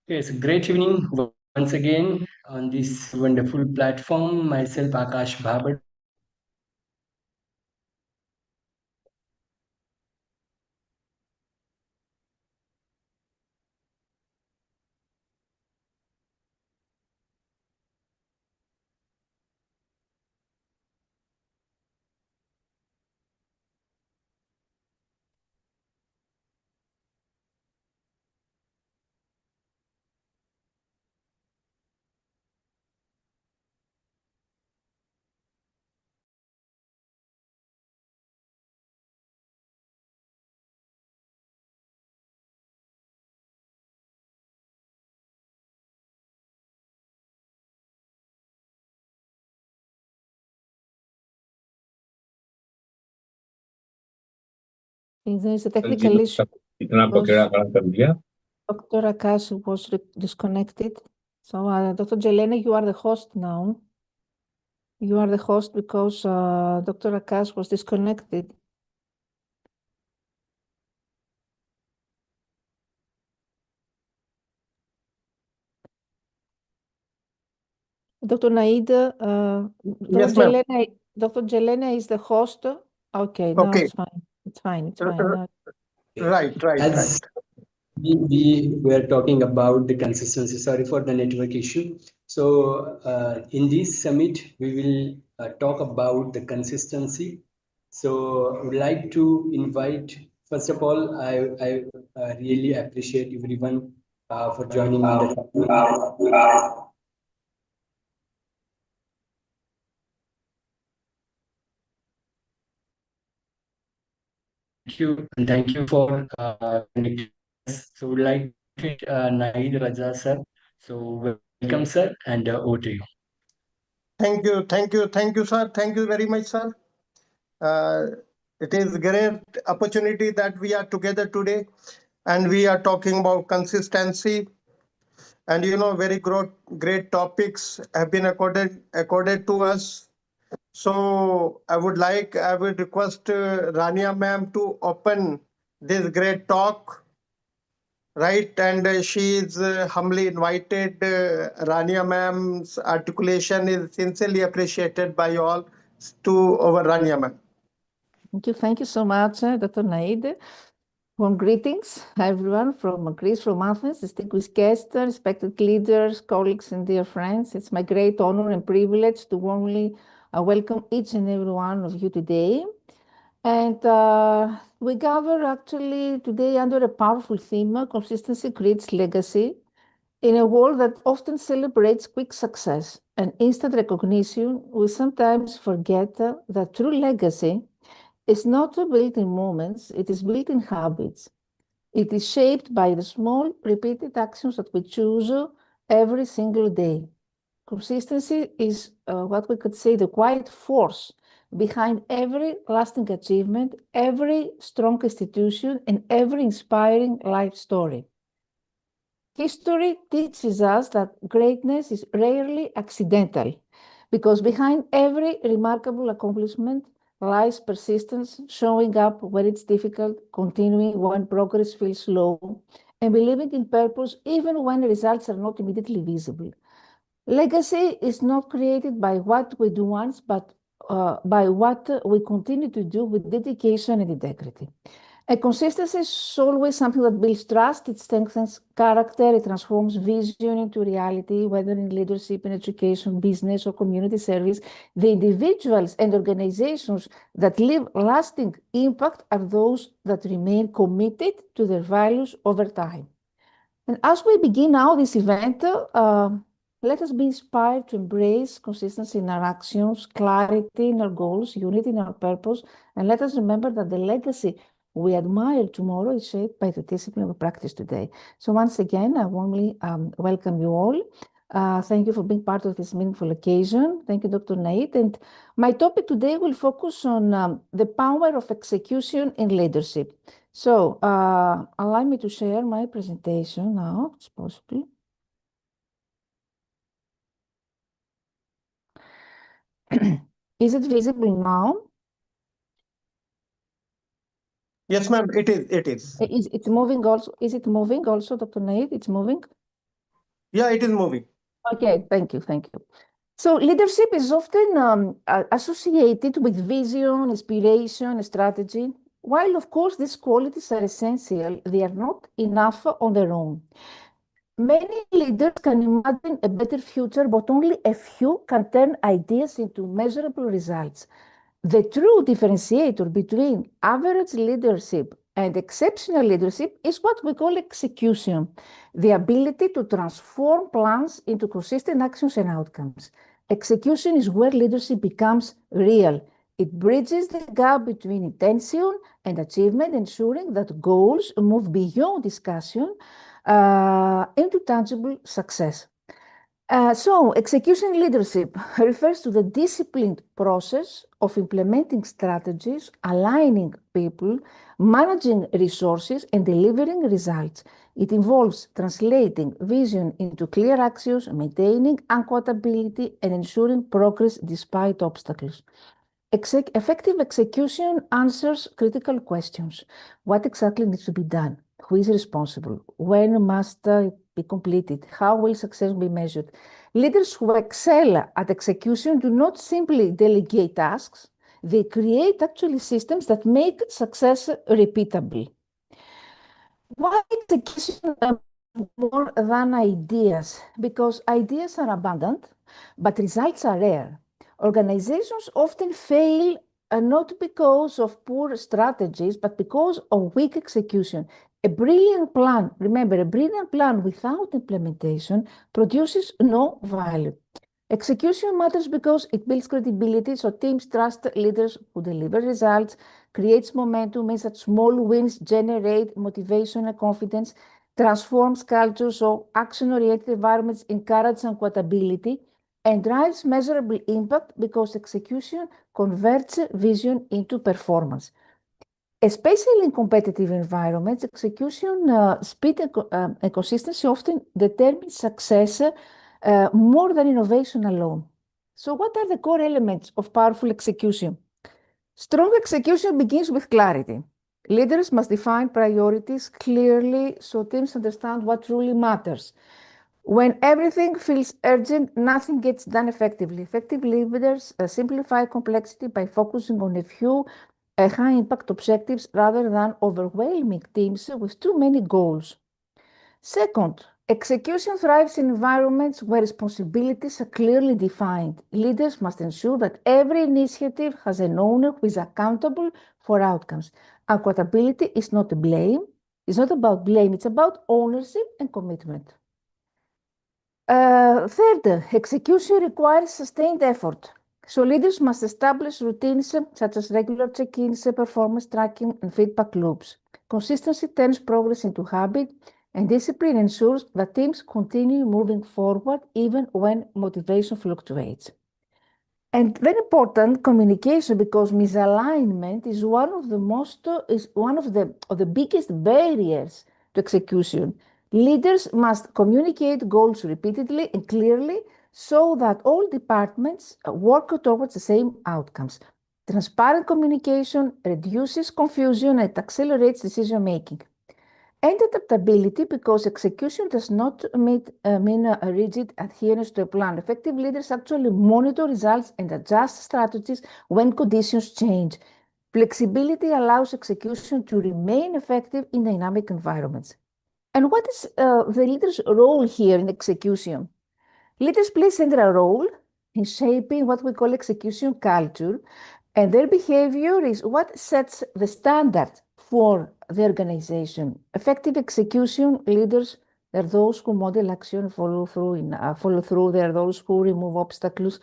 Yes, great evening once again on this wonderful platform. Myself, Akash Bhabad. There is a technical issue. Dr. Akash was disconnected. So, Dr. Jelena, you are the host now. You are the host because Dr. Akash was disconnected. Dr. Naida, Yes, ma'am. Dr. Jelena is the host. Okay, now Okay. it's fine. It's fine. It's fine. Now. As we were talking about the consistency, sorry for the network issue. So in this summit, we will talk about the consistency. So I would like to invite, first of all, I really appreciate everyone for joining in the Thank you for connecting us. So we'd like to Naid Raja sir. So welcome sir and over to you. Thank you, sir. Thank you very much, sir. It is a great opportunity that we are together today, and we are talking about consistency. And very great topics have been accorded to us. So I would request Rania ma'am to open this great talk. Right, and she is humbly invited. Rania ma'am's articulation is sincerely appreciated by all to our Rania ma'am. Thank you so much, Dr. Naid. Warm greetings, everyone from Greece, from Athens, distinguished guests, respected leaders, colleagues, and dear friends. It's my great honor and privilege to warmly welcome each and every one of you today. And we gather actually today under a powerful theme: consistency creates legacy. In a world that often celebrates quick success and instant recognition, we sometimes forget that true legacy is not built in moments, it is built in habits. It is shaped by the small, repeated actions that we choose every single day. Consistency is what we could say the quiet force behind every lasting achievement, every strong institution, and every inspiring life story. History teaches us that greatness is rarely accidental, because behind every remarkable accomplishment lies persistence, showing up when it's difficult, continuing when progress feels slow, and believing in purpose even when results are not immediately visible. Legacy is not created by what we do once, but by what we continue to do with dedication and integrity. And consistency is always something that builds trust, it strengthens character, it transforms vision into reality, whether in leadership, in education, business, or community service. The individuals and organizations that leave lasting impact are those that remain committed to their values over time. And as we begin now this event, let us be inspired to embrace consistency in our actions, clarity in our goals, unity in our purpose, and let us remember that the legacy we admire tomorrow is shaped by the discipline we practice today. So once again, I warmly welcome you all. Thank you for being part of this meaningful occasion. Thank you, Dr. Naid. And my topic today will focus on the power of execution in leadership. So allow me to share my presentation now, if possible. Is it visible now? Yes, ma'am, it is. It's moving also. Is it moving also, Dr. Naid? It's moving? Yeah, it is moving. Okay, thank you. So leadership is often associated with vision, inspiration, strategy. While, of course, these qualities are essential, they are not enough on their own. Many leaders can imagine a better future, but only a few can turn ideas into measurable results. The true differentiator between average leadership and exceptional leadership is what we call execution, the ability to transform plans into consistent actions and outcomes. Execution is where leadership becomes real. It bridges the gap between intention and achievement, ensuring that goals move beyond discussion into tangible success. So, execution leadership refers to the disciplined process of implementing strategies, aligning people, managing resources, and delivering results. It involves translating vision into clear actions, maintaining accountability, and ensuring progress despite obstacles. Effective execution answers critical questions. What exactly needs to be done? Who is responsible? When must it be completed? How will success be measured? Leaders who excel at execution do not simply delegate tasks, they create actually systems that make success repeatable. Why execution more than ideas? Because ideas are abundant, but results are rare. Organizations often fail not because of poor strategies, but because of weak execution. A brilliant plan, remember, a brilliant plan without implementation produces no value. Execution matters because it builds credibility, so teams trust leaders who deliver results, creates momentum, means that small wins generate motivation and confidence, transforms culture, so action-oriented environments encourage accountability, and drives measurable impact because execution converts vision into performance. Especially in competitive environments, execution, speed, and consistency often determine success more than innovation alone. So, what are the core elements of powerful execution? Strong execution begins with clarity. Leaders must define priorities clearly so teams understand what truly matters. When everything feels urgent, nothing gets done effectively. Effective leaders simplify complexity by focusing on a few high impact objectives rather than overwhelming teams with too many goals. Second, execution thrives in environments where responsibilities are clearly defined. Leaders must ensure that every initiative has an owner who is accountable for outcomes. Accountability is not blame. It's not about blame. It's about ownership and commitment. Third, execution requires sustained effort. So leaders must establish routines such as regular check-ins, performance tracking, and feedback loops. Consistency turns progress into habit, and discipline ensures that teams continue moving forward even when motivation fluctuates. And very important, communication, because misalignment is one of the biggest barriers to execution. Leaders must communicate goals repeatedly and clearly so that all departments work towards the same outcomes. Transparent communication reduces confusion and accelerates decision making. And adaptability, because execution does not mean a rigid adherence to a plan. Effective leaders actually monitor results and adjust strategies when conditions change. Flexibility allows execution to remain effective in dynamic environments. And what is the leader's role here in execution? Leaders play a central role in shaping what we call execution culture, and their behavior is what sets the standard for the organization. Effective execution leaders are those who model action, follow through. They are those who remove obstacles,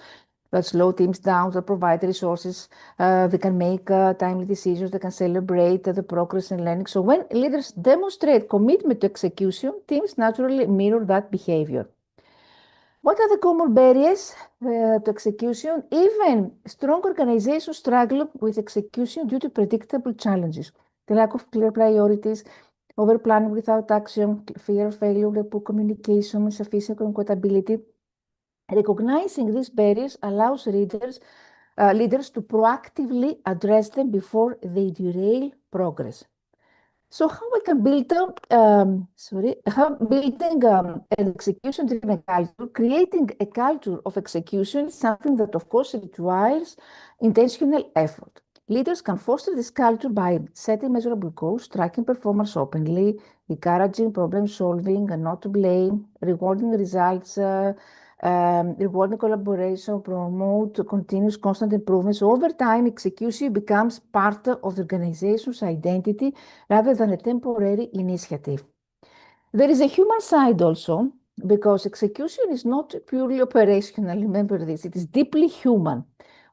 that slow teams down, that provide resources. They can make timely decisions. They can celebrate the progress and learning. So when leaders demonstrate commitment to execution, teams naturally mirror that behavior. What are the common barriers to execution? Even strong organizations struggle with execution due to predictable challenges. The lack of clear priorities, overplanning without action, fear of failure, poor communication, insufficient accountability. Recognizing these barriers allows leaders to proactively address them before they derail progress. So how we can build building an execution-driven culture, creating a culture of execution is something that, of course, requires intentional effort. Leaders can foster this culture by setting measurable goals, tracking performance openly, encouraging problem solving and not to blame, rewarding results, rewarding collaboration, promote continuous constant improvements. So over time, execution becomes part of the organization's identity rather than a temporary initiative. There is a human side also, because execution is not purely operational. Remember this, it is deeply human.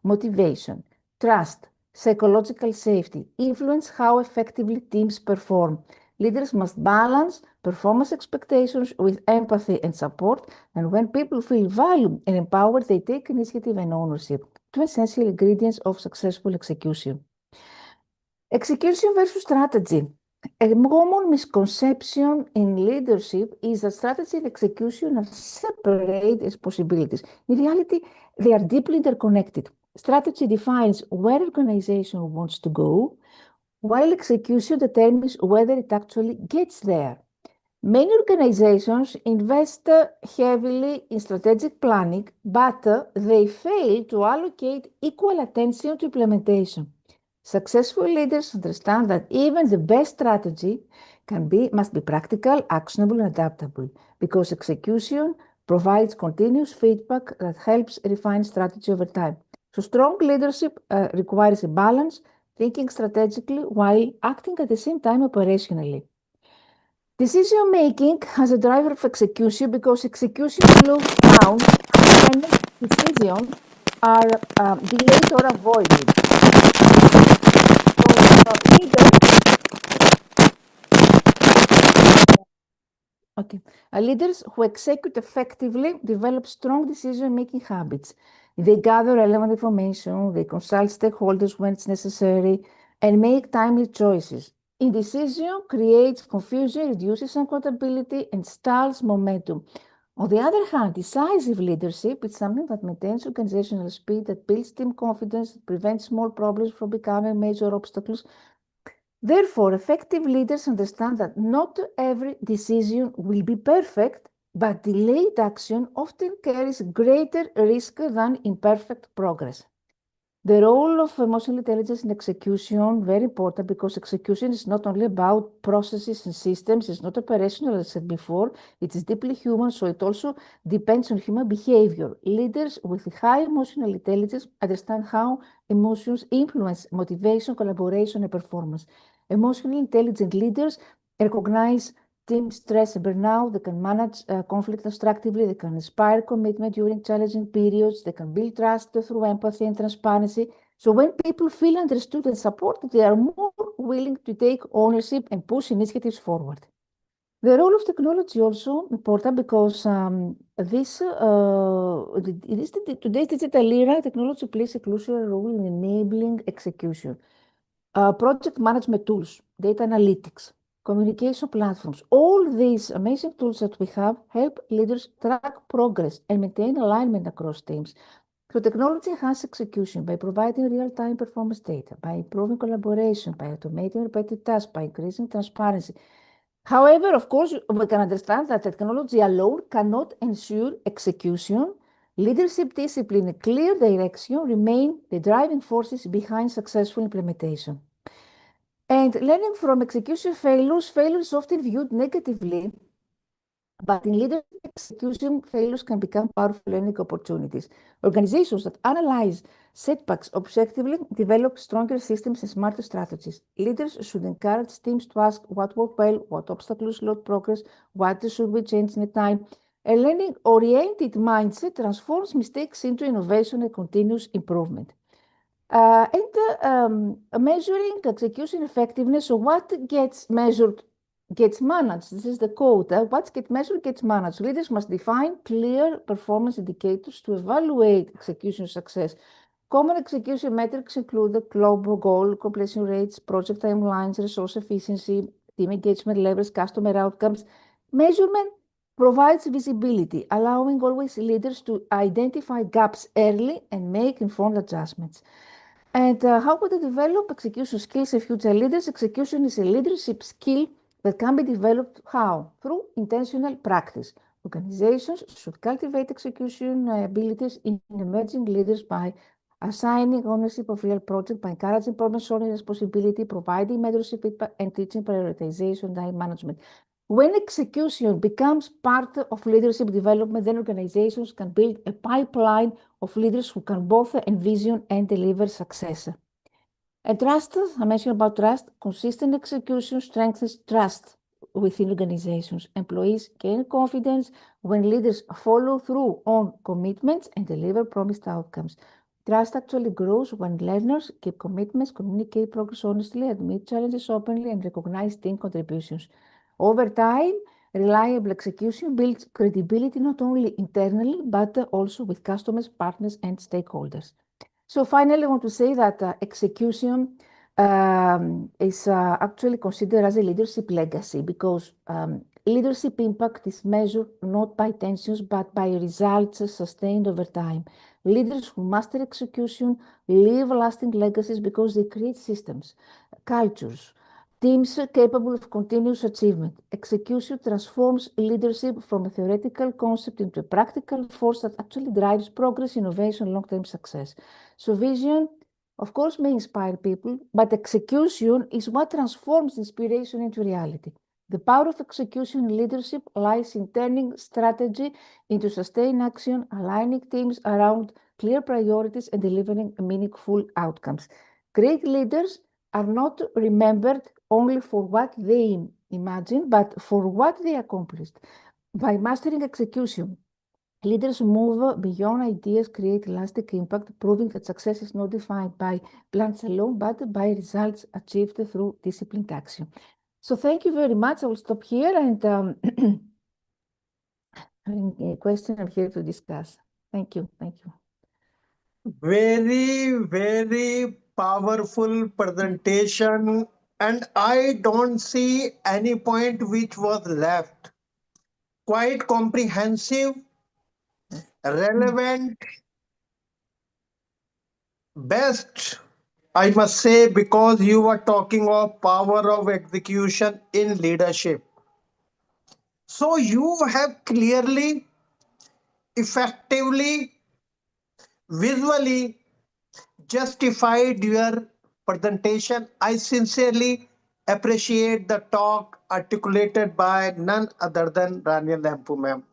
Motivation, trust, psychological safety influence how effectively teams perform. Leaders must balance performance expectations with empathy and support, and when people feel valued and empowered, they take initiative and ownership, two essential ingredients of successful execution. Execution versus strategy. A common misconception in leadership is that strategy and execution are separate responsibilities. In reality, they are deeply interconnected. Strategy defines where an organization wants to go, while execution determines whether it actually gets there. Many organizations invest heavily in strategic planning, but they fail to allocate equal attention to implementation. Successful leaders understand that even the best strategy must be practical, actionable, and adaptable, because execution provides continuous feedback that helps refine strategy over time. So strong leadership requires a balance, thinking strategically while acting at the same time operationally. Decision making as a driver of execution, because execution slows down when decisions are delayed or avoided. Leaders who execute effectively develop strong decision-making habits. They gather relevant information, they consult stakeholders when it's necessary, and make timely choices. Indecision creates confusion, reduces accountability, and stalls momentum. On the other hand, decisive leadership is something that maintains organizational speed, that builds team confidence, that prevents small problems from becoming major obstacles. Therefore, effective leaders understand that not every decision will be perfect, but delayed action often carries greater risk than imperfect progress. The role of emotional intelligence in execution, very important, because execution is not only about processes and systems, it's not operational, as I said before, it is deeply human, so it also depends on human behavior. Leaders with high emotional intelligence understand how emotions influence motivation, collaboration, and performance. Emotionally intelligent leaders recognize team stress and burnout, they can manage conflict constructively, they can inspire commitment during challenging periods, they can build trust through empathy and transparency. So when people feel understood and supported, they are more willing to take ownership and push initiatives forward. The role of technology also important, because today's digital era, technology plays a crucial role in enabling execution. Project management tools, data analytics, communication platforms, all these amazing tools that we have help leaders track progress and maintain alignment across teams. So technology enhances execution by providing real-time performance data, by improving collaboration, by automating repetitive tasks, by increasing transparency. However, of course, we can understand that technology alone cannot ensure execution. Leadership discipline and clear direction remain the driving forces behind successful implementation. And learning from execution failures is often viewed negatively, but in leadership execution, failures can become powerful learning opportunities. Organizations that analyze setbacks objectively develop stronger systems and smarter strategies. Leaders should encourage teams to ask what worked well, what obstacles slowed progress, what should we change in time. A learning-oriented mindset transforms mistakes into innovation and continuous improvement. Measuring execution effectiveness. So what gets measured gets managed. This is the quote. What gets measured gets managed. Leaders must define clear performance indicators to evaluate execution success. Common execution metrics include the global goal, completion rates, project timelines, resource efficiency, team engagement levels, customer outcomes. Measurement provides visibility, allowing always leaders to identify gaps early and make informed adjustments. And how would they develop execution skills in future leaders? Execution is a leadership skill that can be developed how? Through intentional practice. Organizations should cultivate execution abilities in emerging leaders by assigning ownership of real projects, by encouraging problem-solving responsibility, providing mentorship feedback, and teaching prioritization, time management. When execution becomes part of leadership development, then organizations can build a pipeline of leaders who can both envision and deliver success. And trust, I mentioned about trust, consistent execution strengthens trust within organizations. Employees gain confidence when leaders follow through on commitments and deliver promised outcomes. Trust actually grows when learners keep commitments, communicate progress honestly, admit challenges openly, and recognize team contributions. Over time, reliable execution builds credibility not only internally, but also with customers, partners, and stakeholders. So finally, I want to say that execution is actually considered as a leadership legacy because leadership impact is measured not by tensions, but by results sustained over time. Leaders who master execution leave lasting legacies because they create systems, cultures, teams capable of continuous achievement. Execution transforms leadership from a theoretical concept into a practical force that actually drives progress, innovation, long-term success. So vision, of course, may inspire people, but execution is what transforms inspiration into reality. The power of execution in leadership lies in turning strategy into sustained action, aligning teams around clear priorities, and delivering meaningful outcomes. Great leaders are not remembered only for what they imagined, but for what they accomplished. By mastering execution, leaders move beyond ideas, create lasting impact, proving that success is not defined by plans alone, but by results achieved through disciplined action. So thank you very much. I will stop here and having a question, I'm here to discuss. Thank you. Thank you. Very, very powerful presentation. And I don't see any point which was left. Quite comprehensive, Yes. relevant, best, I must say, because you were talking of power of execution in leadership. So you have clearly, effectively, visually justified your presentation. I sincerely appreciate the talk articulated by none other than Rania Lampu ma'am.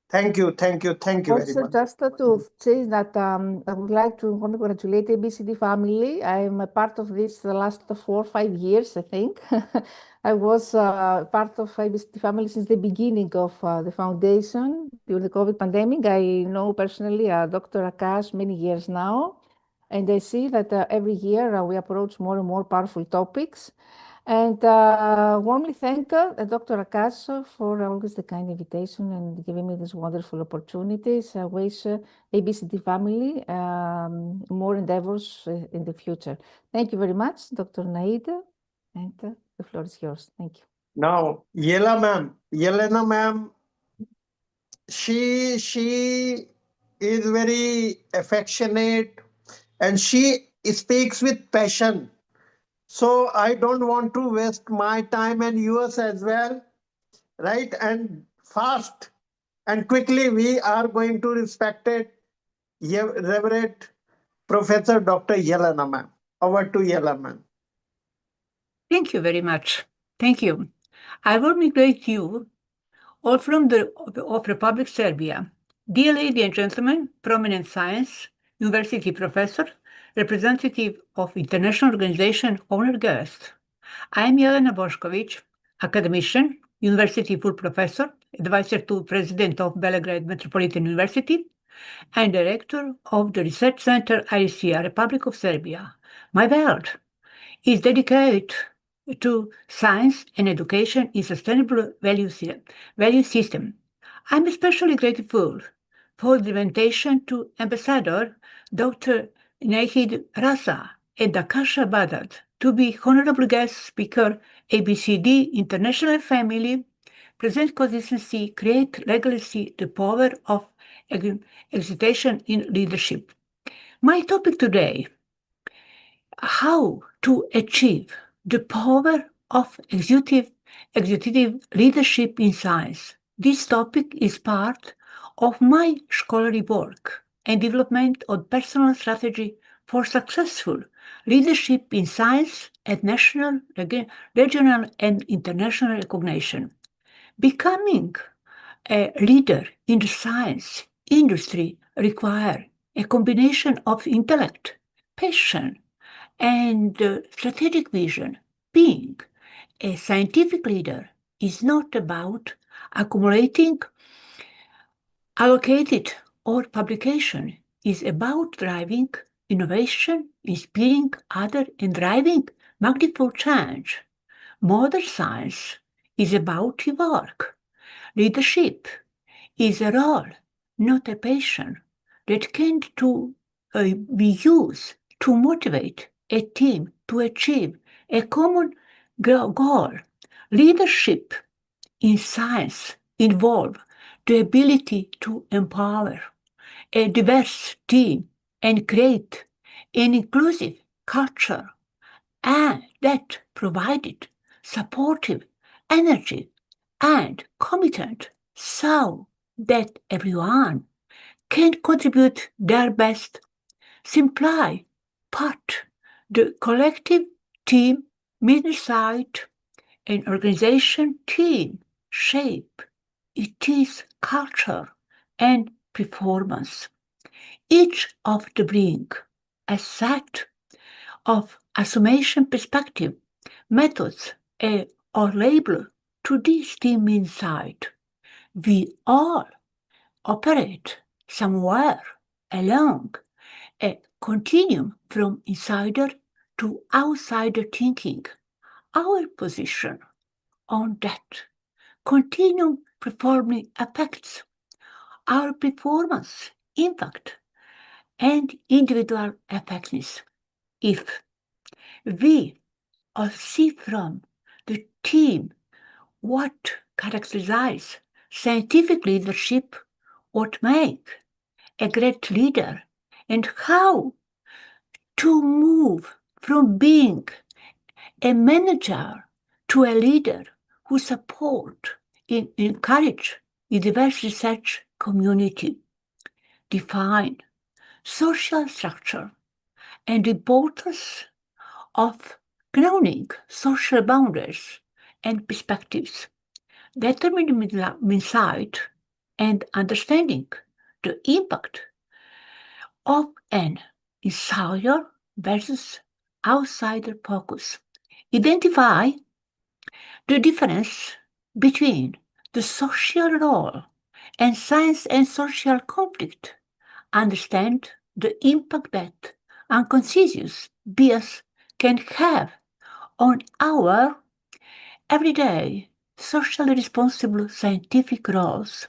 Thank you, thank you, thank you very Also, much. just to say that I would like to congratulate ABCD family. I'm a part of this the last 4 or 5 years, I think. I was part of ABCD family since the beginning of the foundation during the COVID pandemic. I know personally Dr. Akash many years now, and I see that every year we approach more and more powerful topics. And warmly thank Dr. Akash for always the kind invitation and giving me these wonderful opportunities. I wish ABCD family more endeavors in the future. Thank you very much, Dr. Naida, and the floor is yours. Thank you. Now, Yelena ma'am, she is very affectionate and she speaks with passion. So I don't want to waste my time and yours as well, right? And fast and quickly we are going to respected Reverend Professor Dr. Yelena ma'am. Over to Yelena ma'am. Thank you very much. Thank you. I warmly greet you all from the of Republic Serbia. Dear ladies and gentlemen, prominent science, university professor, representative of international organization, honored guest. I am Jelena Bošković, academician, university full professor, advisor to president of Belgrade Metropolitan University, and director of the research center ICA, Republic of Serbia. My world is dedicated to science and education in sustainable value system. I'm especially grateful for the invitation to Ambassador Dr. Nahid Rasa and Akasha Badat to be honorable guest speaker ABCD International Family, present consistency, create legacy, the power of excitation in leadership. My topic today how to achieve the power of executive leadership in science. This topic is part of my scholarly work and development of personal strategy for successful leadership in science at national, regional, and international recognition. Becoming a leader in the science industry requires a combination of intellect, passion, and strategic vision. Being a scientific leader is not about accumulating allocated or publication. Is about driving innovation, inspiring others, and driving magnificent change. Modern science is about teamwork. Leadership is a role, not a passion, that can be used to motivate a team to achieve a common goal. Leadership in science involves the ability to empower a diverse team and create an inclusive culture and that provided supportive energy and commitment so that everyone can contribute their best. Simply put, the collective team inside an organization team shape it is culture and performance. Each of the bring a set of assumption perspective, methods, or label to this team inside. We all operate somewhere along a continuum from insider to outsider thinking. Our position on that continuum performing affects our performance, impact, and individual effectiveness. If we all see from the team what characterizes scientific leadership, what make a great leader, and how to move from being a manager to a leader who support and encourage a diverse research community. Define social structure and the importance of grounding social boundaries and perspectives. Determining insight and understanding the impact of an insider versus outsider focus. Identify the difference between the social role and science and social conflict. Understand the impact that unconscious bias can have on our everyday socially responsible scientific roles.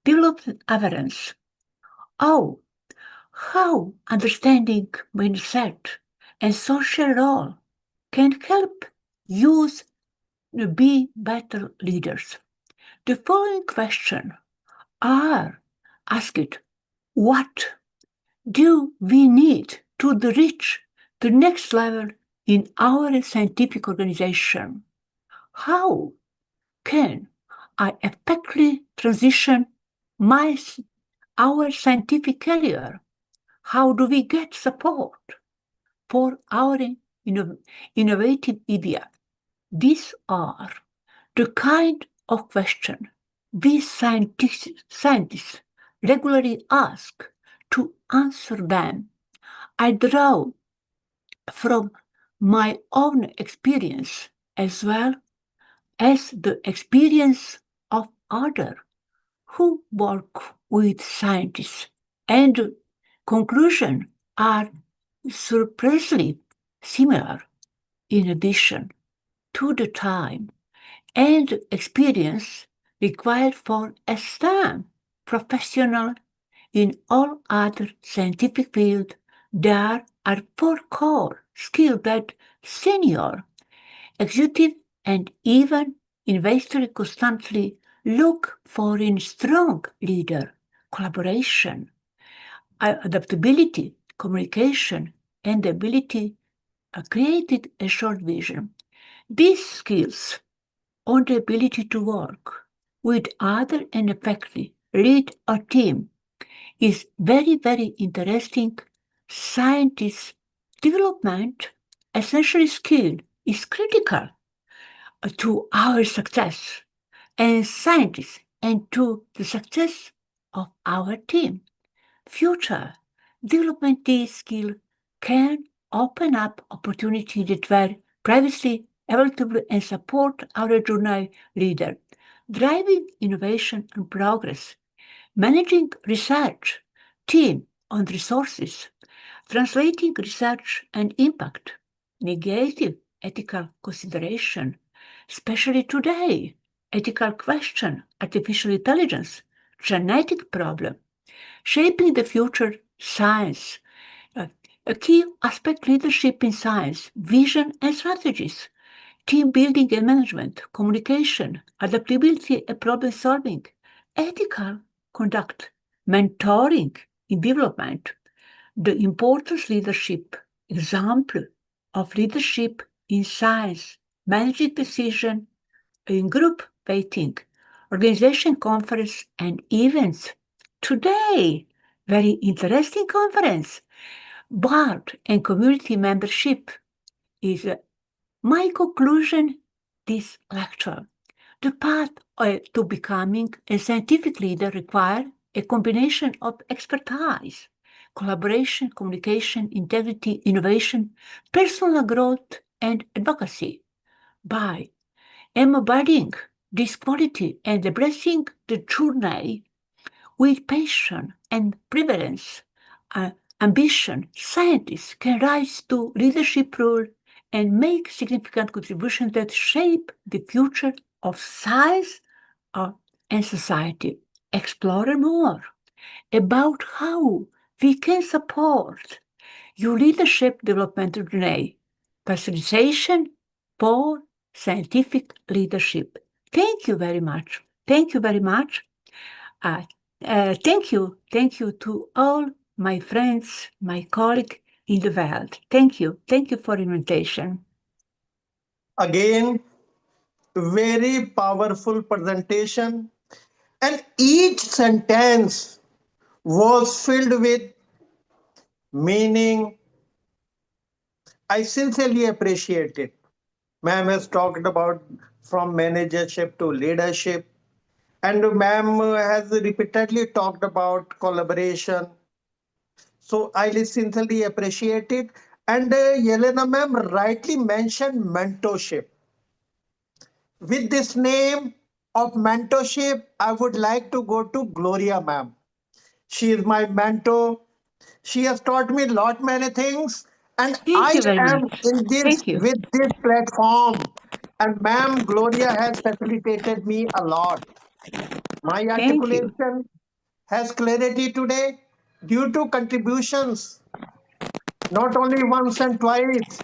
Develop awareness. Oh, how understanding mindset and social role can help you be better leaders. The following questions are asked: what do we need to reach the next level in our scientific organization? How can I effectively transition our scientific career? How do we get support for our innovative idea? These are the kind of questions we scientists regularly ask. To answer them, I draw from my own experience as well as the experience of others who work with scientists, and conclusions are surprisingly similar. In addition to the time and experience required for a STEM professional in all other scientific fields, there are 4 core skills that senior, executive, and even investors constantly look for in strong leader: collaboration, adaptability, communication, and the ability created a short vision. These skills on the ability to work with other and effectively lead a team is very, very interesting. Scientist development, essentially skill, is critical to our success and scientists and to the success of our team. Future development these skills can open up opportunities that were previously available and support our journal leader, driving innovation and progress, managing research, team on resources, translating research and impact, negative ethical consideration, especially today, ethical question, artificial intelligence, genetic problem, shaping the future science. A key aspect leadership in science, vision and strategies, team building and management, communication, adaptability and problem solving, ethical conduct, mentoring in development, the importance leadership, example of leadership in science, managing decision in group meeting, organization conference and events. Today, very interesting conference. Board and community membership is my conclusion this lecture. The path to becoming a scientific leader requires a combination of expertise, collaboration, communication, integrity, innovation, personal growth, and advocacy. By embodying this quality and embracing the journey with passion and prevalence, ambition, scientists can rise to leadership role and make significant contributions that shape the future of science and society. Explore more about how we can support your leadership development journey, facilitation for scientific leadership. Thank you very much. Thank you very much. Thank you to all my friends, my colleagues in the world. Thank you for invitation. Again, very powerful presentation, and each sentence was filled with meaning. I sincerely appreciate it. Ma'am has talked about from managership to leadership, and ma'am has repeatedly talked about collaboration. So I sincerely appreciate it. And Yelena ma'am rightly mentioned mentorship. With this name of mentorship, I would like to go to Gloria ma'am. She is my mentor. She has taught me lot many things, and Thank I you very am much. in this Thank you. with this platform. And ma'am Gloria has facilitated me a lot. My Thank you. articulation has clarity today due to contributions, not only once and twice,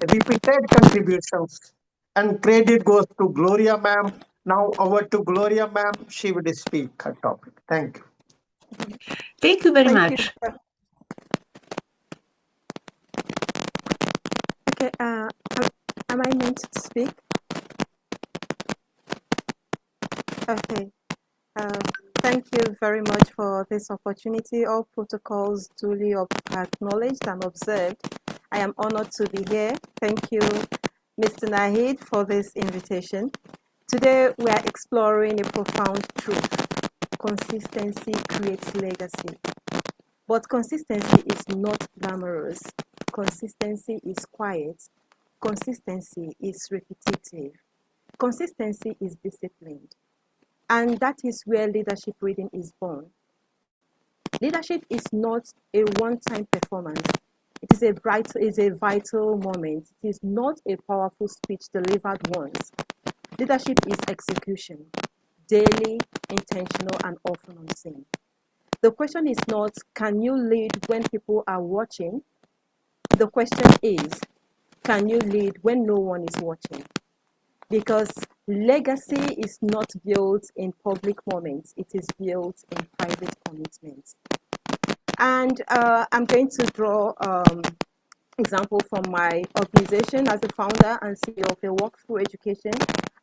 repeated contributions. And credit goes to Gloria ma'am. Now over to Gloria ma'am. She will speak her topic. Thank you. Thank you very Thank much. you. Okay, am I meant to speak? Okay. Thank you very much for this opportunity. All protocols duly acknowledged and observed. I am honored to be here. Thank you, Mr. Nahid, for this invitation. Today, we are exploring a profound truth. Consistency creates legacy. But consistency is not glamorous. Consistency is quiet. Consistency is repetitive. Consistency is disciplined. And that is where leadership reading is born. Leadership is not a one-time performance. It is a vital moment. It is not a powerful speech delivered once. Leadership is execution, daily, intentional, and often unseen. The question is not, can you lead when people are watching? The question is, can you lead when no one is watching? Because legacy is not built in public moments, it is built in private commitments. And I'm going to draw example, from my organization as a founder and CEO of a walkthrough education,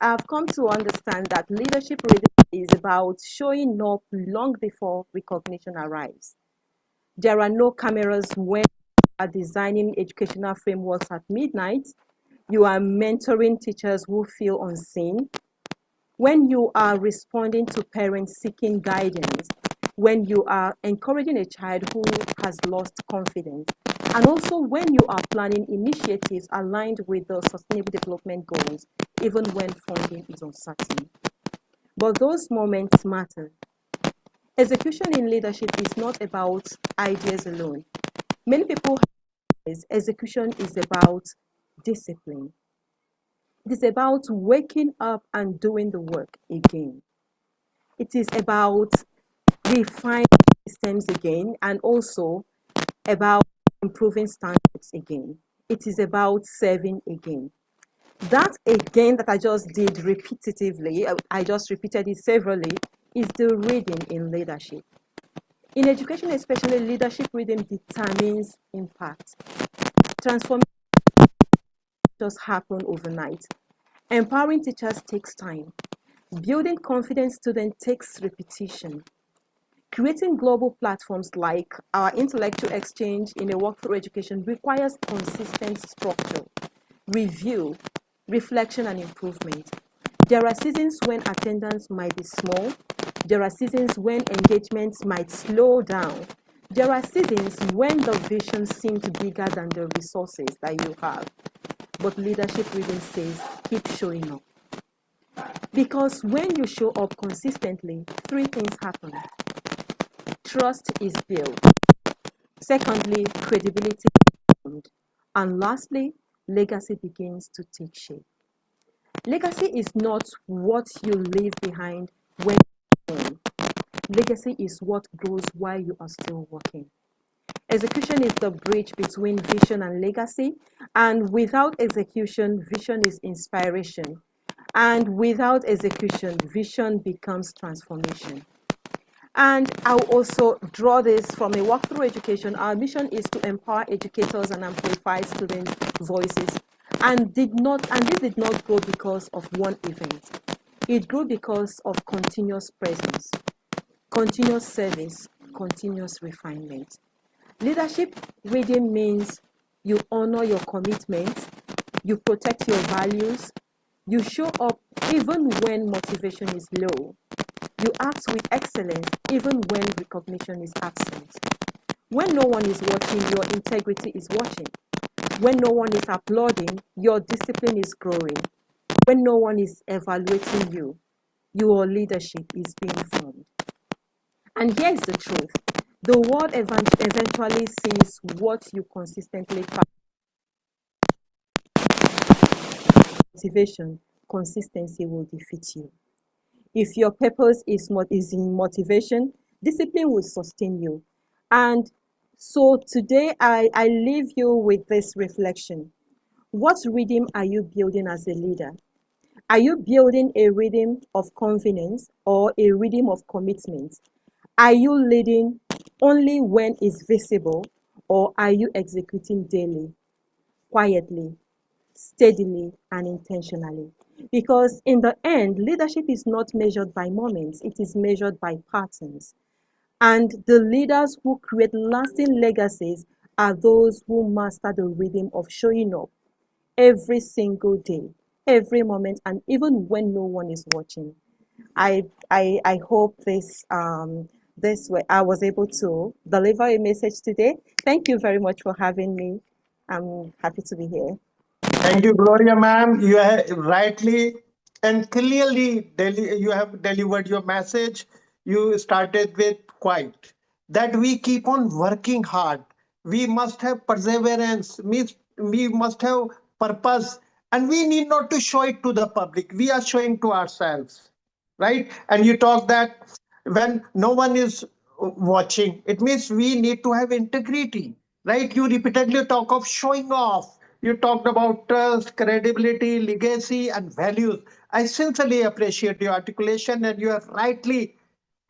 I've come to understand that leadership really is about showing up long before recognition arrives. There are no cameras when you are designing educational frameworks at midnight. You are mentoring teachers who feel unseen. When you are responding to parents seeking guidance, when you are encouraging a child who has lost confidence, and also when you are planning initiatives aligned with the Sustainable Development Goals, even when funding is uncertain. But those moments matter. Execution in leadership is not about ideas alone. Many people have execution is about discipline. It is about waking up and doing the work again. It is about refining systems again, and also about improving standards again. It is about serving again. That again that I just did repetitively, I just repeated it severally, is the reading in leadership. In education especially, leadership reading determines impact. Transformation just happen overnight. Empowering teachers takes time. Building confident students takes repetition. Creating global platforms like our intellectual exchange in a walkthrough education requires consistent structure, review, reflection, and improvement. There are seasons when attendance might be small. There are seasons when engagements might slow down. There are seasons when the vision seems bigger than the resources that you have. But leadership reading says, keep showing up. Because when you show up consistently, three things happen. Trust is built. Secondly, credibility is formed. And lastly, legacy begins to take shape. Legacy is not what you leave behind when you're gone. Legacy is what grows while you are still working. Execution is the bridge between vision and legacy. And without execution, vision is inspiration. And without execution, vision becomes transformation. And I'll also draw this from a walkthrough education. Our mission is to empower educators and amplify student voices. And this did not grow because of one event. It grew because of continuous presence, continuous service, continuous refinement. Leadership reading means you honor your commitments, you protect your values, you show up even when motivation is low. You act with excellence even when recognition is absent. When no one is watching, your integrity is watching. When no one is applauding, your discipline is growing. When no one is evaluating you, your leadership is being formed. And here's the truth. The world eventually sees what you consistently practice. Motivation, consistency will defeat you. If your purpose is in motivation, discipline will sustain you. And so today I leave you with this reflection. What rhythm are you building as a leader? Are you building a rhythm of confidence or a rhythm of commitment? Are you leading only when it's visible, or are you executing daily, quietly, steadily, and intentionally? Because in the end, leadership is not measured by moments, it is measured by patterns. And the leaders who create lasting legacies are those who master the rhythm of showing up every single day, every moment, and even when no one is watching. I hope this way I was able to deliver a message today. Thank you very much for having me. I'm happy to be here. Thank you, Gloria, ma'am. You have rightly and clearly you have delivered your message. You started with quiet that we keep on working hard. We must have perseverance. Means we must have purpose, and we need not to show it to the public. We are showing to ourselves, right? And you talk that when no one is watching, it means we need to have integrity, right? You repeatedly talk of showing off. You talked about trust, credibility, legacy, and values. I sincerely appreciate your articulation, and you have rightly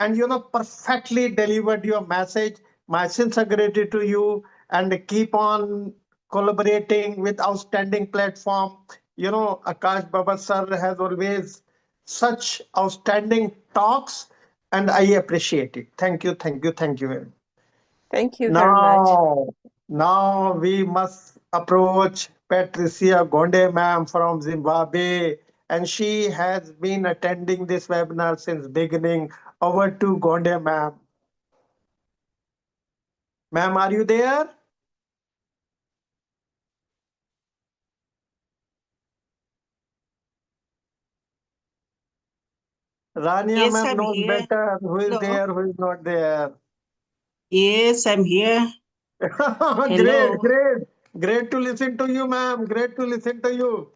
and perfectly delivered your message. My sincere gratitude to you, and keep on collaborating with outstanding platform. You know, Akash Baba sir has always such outstanding talks, and I appreciate it. Thank you, thank you, thank you very much. Thank you very much. Now we must approach Patricia Gonde ma'am from Zimbabwe, and she has been attending this webinar since beginning. Over to Gonde ma'am. Ma'am, are you there? Rania Yes, ma'am I'm knows here. better who is Hello. there, who is not there. Yes, I'm here. Great, great. Great to listen to you, ma'am. Great to listen to you.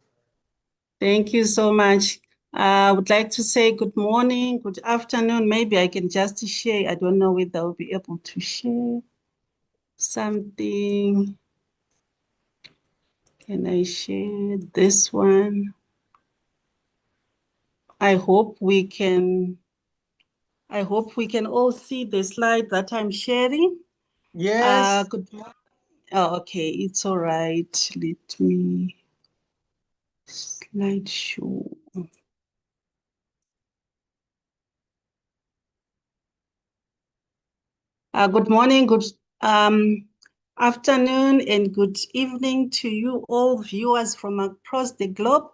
Thank you so much. I would like to say good morning, good afternoon. Maybe I can just share. I don't know whether I'll be able to share something. Can I share this one? I hope we can all see the slide that I'm sharing. Yes. Good morning. Oh, okay, it's all right. Let me slideshow. Good morning, good afternoon, and good evening to you all viewers from across the globe.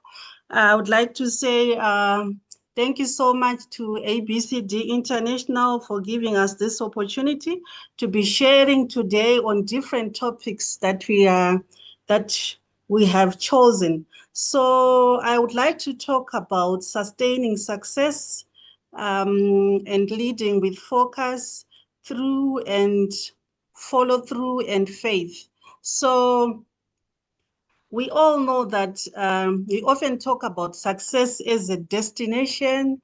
I would like to say thank you so much to ABCD International for giving us this opportunity to be sharing today on different topics that we have chosen. So I would like to talk about sustaining success and leading with focus through and follow through and faith. So we all know that we often talk about success as a destination.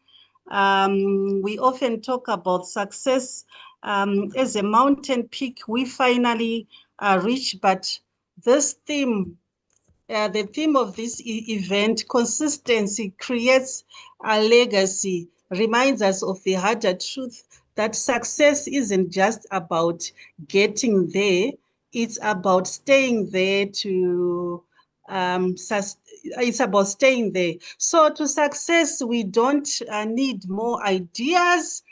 We often talk about success as a mountain peak we finally reach, but this theme the theme of this event, consistency creates a legacy, reminds us of the harder truth that success isn't just about getting there, it's about staying there it's about staying there. So to success, we don't need more ideas.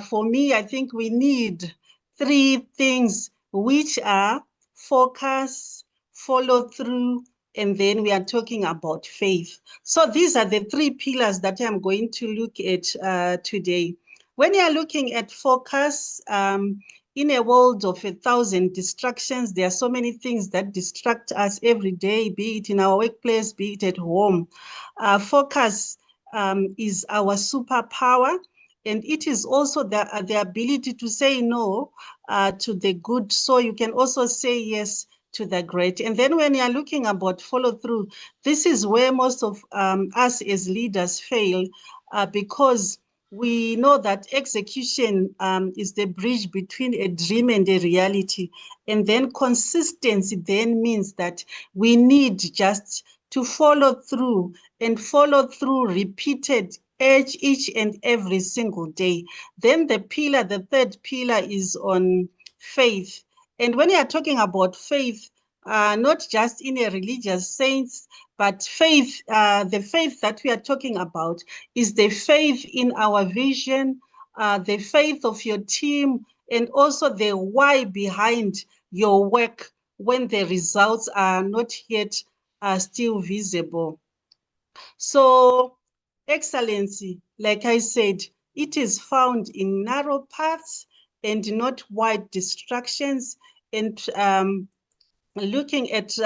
For me, I think we need three things, which are focus, follow through, and then we are talking about faith. So these are the three pillars that I'm going to look at today. When you are looking at focus, in a world of 1,000 distractions, there are so many things that distract us every day, be it in our workplace, be it at home. Focus is our superpower. And it is also the ability to say no to the good, so you can also say yes to the great. And then when you're looking about follow through, this is where most of us as leaders fail because we know that execution is the bridge between a dream and a reality. And then consistency then means that we need just to follow through and follow through repeated each and every single day. Then the third pillar is on faith. And when you are talking about faith, not just in a religious sense, but faith, the faith that we are talking about is the faith in our vision, the faith of your team, and also the why behind your work when the results are not yet still visible. So excellency, like I said, it is found in narrow paths and not wide distractions. And looking at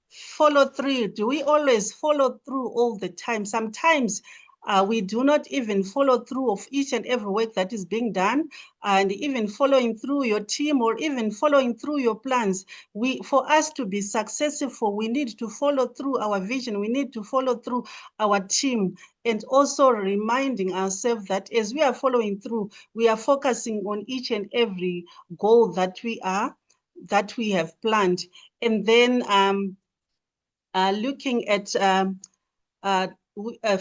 follow through, do we always follow through all the time? Sometimes we do not even follow through of each and every work that is being done, and even following through your team or even following through your plans. For us to be successful, we need to follow through our vision. We need to follow through our team, and also reminding ourselves that as we are following through, we are focusing on each and every goal that we have planned. And then looking at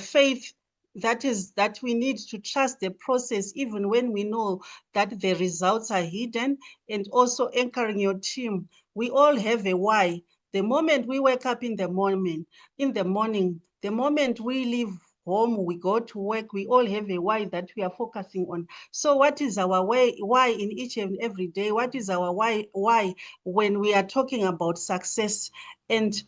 faith, that we need to trust the process even when we know that the results are hidden, and also anchoring your team we all have a why. The moment we wake up in the morning, the moment we leave home, we go to work, we all have a why that we are focusing on. So what is our why in each and every day? What is our why when we are talking about success? And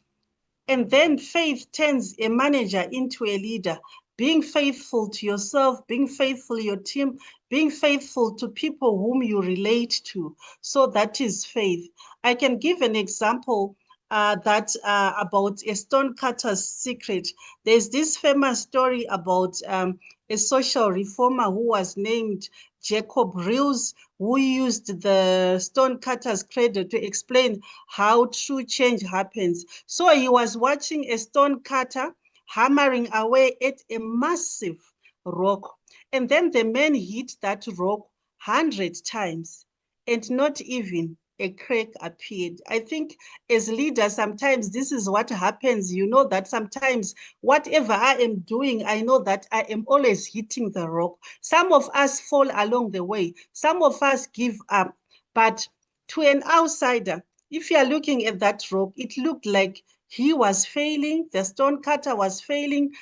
then faith turns a manager into a leader. Being faithful to yourself, being faithful to your team, being faithful to people whom you relate to. So that is faith. I can give an example about a stonecutter's secret. There's this famous story about a social reformer who was named Jacob Riles, who used the stonecutter's cradle to explain how true change happens. So he was watching a stonecutter hammering away at a massive rock. And then the man hit that rock 100 times and not even a crack appeared. I think as leaders, sometimes this is what happens. You know that sometimes whatever I am doing, I know that I am always hitting the rock. Some of us fall along the way. Some of us give up. But to an outsider, if you are looking at that rock, it looked like he was failing, the stonecutter was failing.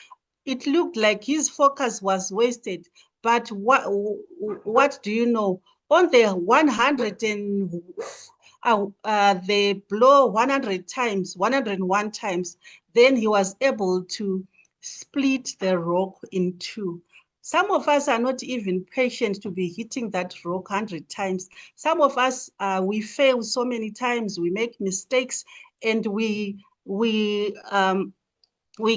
It looked like his focus was wasted. But what do you know? On the 100 and they blow 100 times, 101 times, then he was able to split the rock in two. Some of us are not even patient to be hitting that rock 100 times. Some of us, we fail so many times, we make mistakes, and we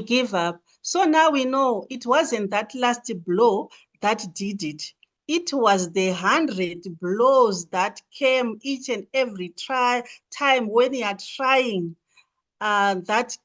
give up. So now we know it wasn't that last blow that did it. It was the 100 blows that came each and every time when you are trying that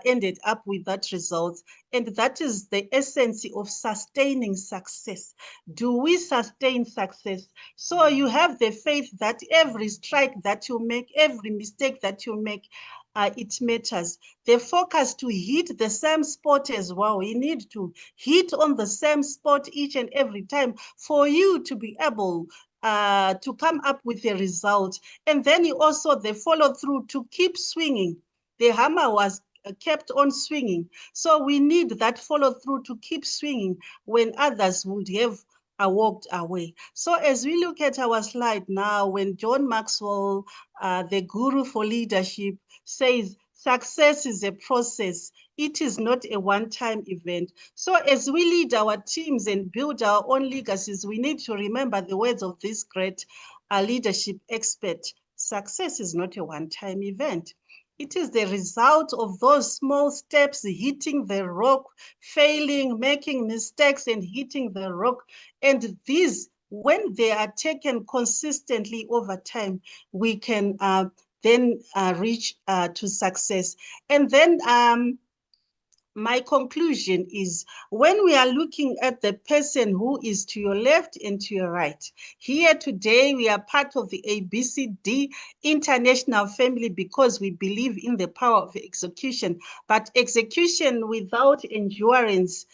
ended up with that result. And that is the essence of sustaining success. Do we sustain success? So you have the faith that every strike that you make, every mistake that you make, it matters. The focus to hit the same spot as well. You need to hit on the same spot each and every time for you to be able to come up with a result. And then you also the follow through to keep swinging. The hammer was kept on swinging. So we need that follow through to keep swinging when others would have walked away. So as we look at our slide now, when John Maxwell, the guru for leadership, says success is a process, it is not a one-time event. So as we lead our teams and build our own legacies, we need to remember the words of this great leadership expert. Success is not a one-time event. It is the result of those small steps, hitting the rock, failing, making mistakes, and hitting the rock. And these, when they are taken consistently over time, we can then reach to success. And then my conclusion is when we are looking at the person who is to your left and to your right, here today we are part of the ABCD international family because we believe in the power of execution. But execution without endurance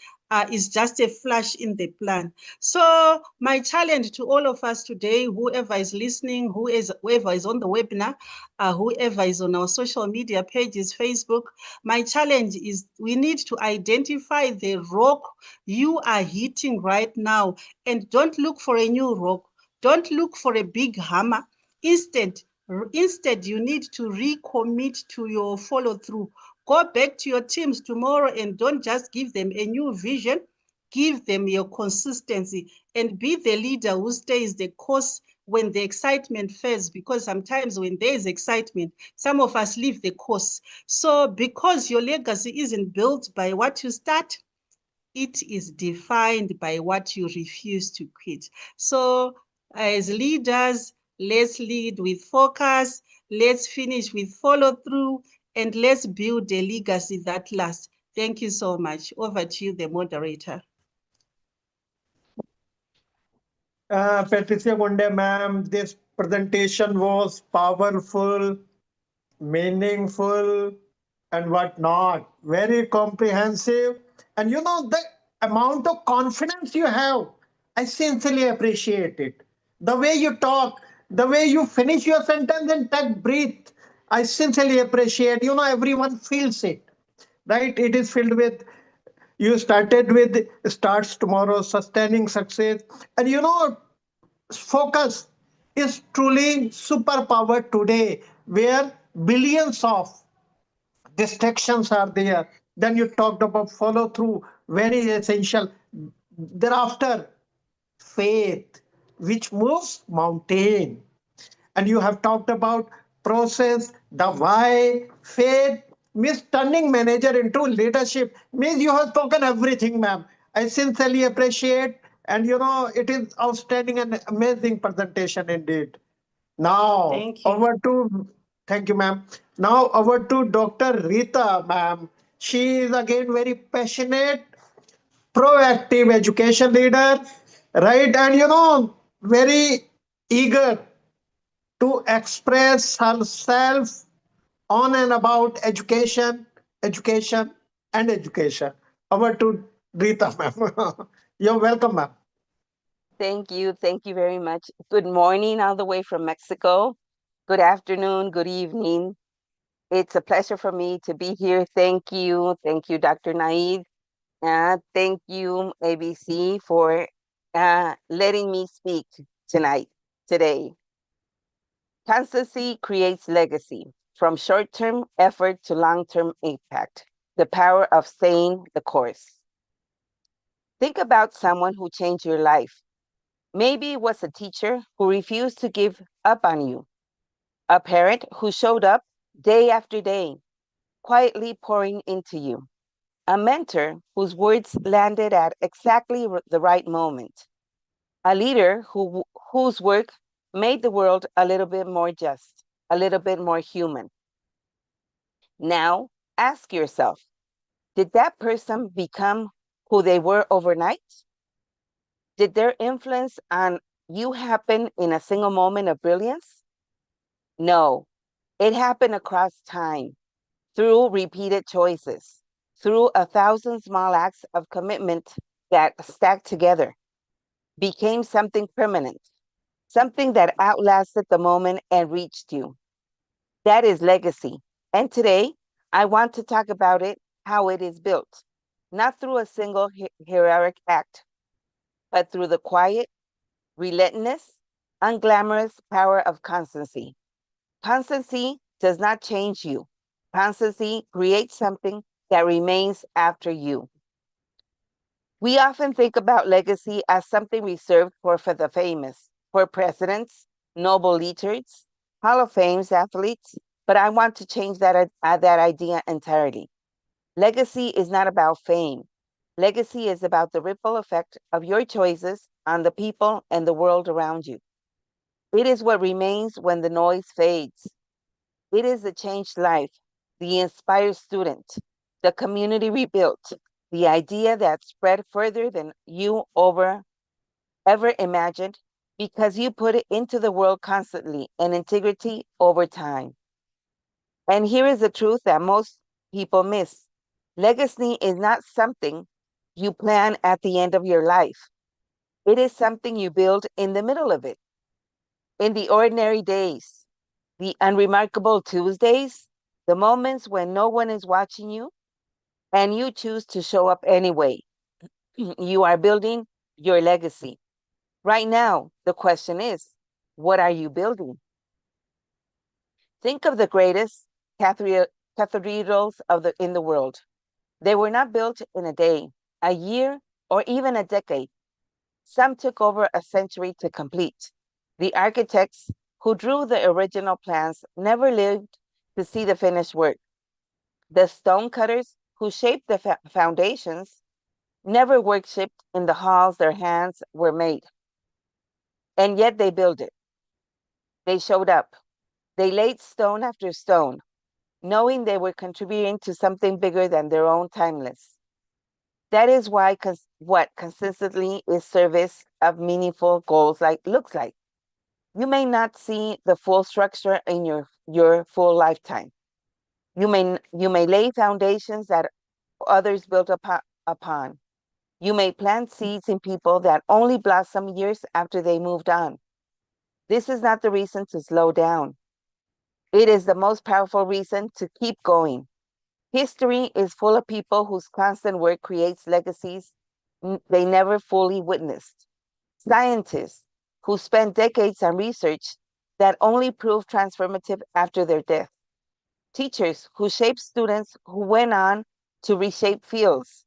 is just a flash in the plan. So my challenge to all of us today, whoever is listening, whoever is on the webinar, whoever is on our social media pages, Facebook, my challenge is we need to identify the rock you are hitting right now, and don't look for a new rock. Don't look for a big hammer. Instead, you need to recommit to your follow through. Go back to your teams tomorrow and don't just give them a new vision, give them your consistency and be the leader who stays the course when the excitement fades, because sometimes when there is excitement, some of us leave the course. So because your legacy isn't built by what you start, it is defined by what you refuse to quit. So as leaders, let's lead with focus, let's finish with follow through, and let's build a legacy that lasts. Thank you so much. Over to you, the moderator. Patricia Gonde, ma'am, this presentation was powerful, meaningful, and whatnot. Very comprehensive. And you know, the amount of confidence you have, I sincerely appreciate it. The way you talk, The way you finish your sentence and take breath, I sincerely appreciate. Everyone feels it, right? It is filled with, you started with starts tomorrow, sustaining success. And focus is truly superpower today, where billions of distractions are there. Then you talked about follow through, very essential. Thereafter, faith, which moves mountain. And you have talked about process, the why, faith, means turning manager into leadership. Means you have spoken everything, ma'am. I sincerely appreciate, and it is outstanding and amazing presentation indeed. Now Thank you. thank you, ma'am. Now over to Dr. Rita, ma'am. She is again very passionate, proactive education leader, right? And very eager to express herself on and about education, education, and education. Over to Rita, ma'am. You're welcome, ma'am. Thank you. Thank you very much. Good morning, all the way from Mexico. Good afternoon, good evening. It's a pleasure for me to be here. Thank you. Thank you, Dr. Naid. Thank you, ABC, for letting me speak today. Constancy creates legacy, from short-term effort to long-term impact. The power of staying the course. Think about someone who changed your life. Maybe it was a teacher who refused to give up on you, a parent who showed up day after day, quietly pouring into you, a mentor whose words landed at exactly the right moment, a leader whose work made the world a little bit more just, a little bit more human. Now, ask yourself, did that person become who they were overnight? Did their influence on you happen in a single moment of brilliance? No, it happened across time, through repeated choices, through 1,000 small acts of commitment that stacked together, became something permanent, something that outlasted the moment and reached you. That is legacy. And today, I want to talk about it, how it is built, not through a single heroic act, but through the quiet, relentless, unglamorous power of constancy. Constancy does not change you. Constancy creates something that remains after you. We often think about legacy as something reserved for the famous, for presidents, noble leaders, Hall of Fame's athletes, but I want to change that idea entirely. Legacy is not about fame. Legacy is about the ripple effect of your choices on the people and the world around you. It is what remains when the noise fades. It is the changed life, the inspired student, the community rebuilt, the idea that spread further than you ever imagined because you put it into the world constantly and integrity over time. And here is the truth that most people miss. Legacy is not something you plan at the end of your life. It is something you build in the middle of it, in the ordinary days, the unremarkable Tuesdays, the moments when no one is watching you and you choose to show up anyway. You are building your legacy. Right now, the question is, what are you building? Think of the greatest cathedrals in the world. They were not built in a day, a year, or even a decade. Some took over a century to complete. The architects who drew the original plans never lived to see the finished work. The stonecutters who shaped the foundations never worshipped in the halls their hands were made. And yet they built it. They showed up. They laid stone after stone, knowing they were contributing to something bigger than their own timeless. That is why what consistently is service of meaningful goals looks like. You may not see the full structure in your full lifetime. You may lay foundations that others built upon. You may plant seeds in people that only blossom years after they moved on. This is not the reason to slow down. It is the most powerful reason to keep going. History is full of people whose constant work creates legacies they never fully witnessed. Scientists who spent decades on research that only proved transformative after their death. Teachers who shaped students who went on to reshape fields.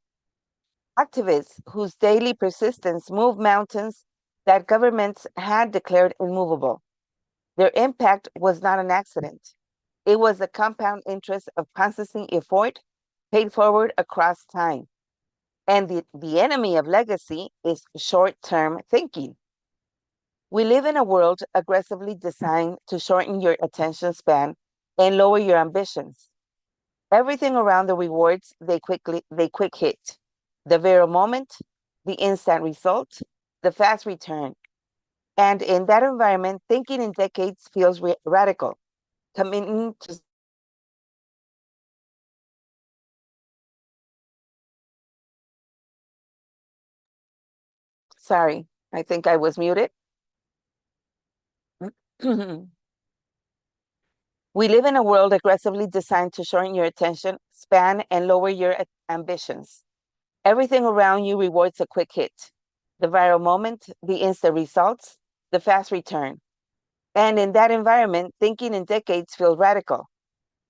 Activists whose daily persistence moved mountains that governments had declared immovable. Their impact was not an accident. It was the compound interest of constant effort paid forward across time. And the enemy of legacy is short-term thinking. We live in a world aggressively designed to shorten your attention span and lower your ambitions. Everything around the rewards they quick hit. The viral moment, the instant result, the fast return. And in that environment, thinking in decades feels radical. Committing to Sorry, I think I was muted. We live in a world aggressively designed to shorten your attention span and lower your ambitions. Everything around you rewards a quick hit, the viral moment, the instant results, the fast return. And in that environment, thinking in decades feels radical.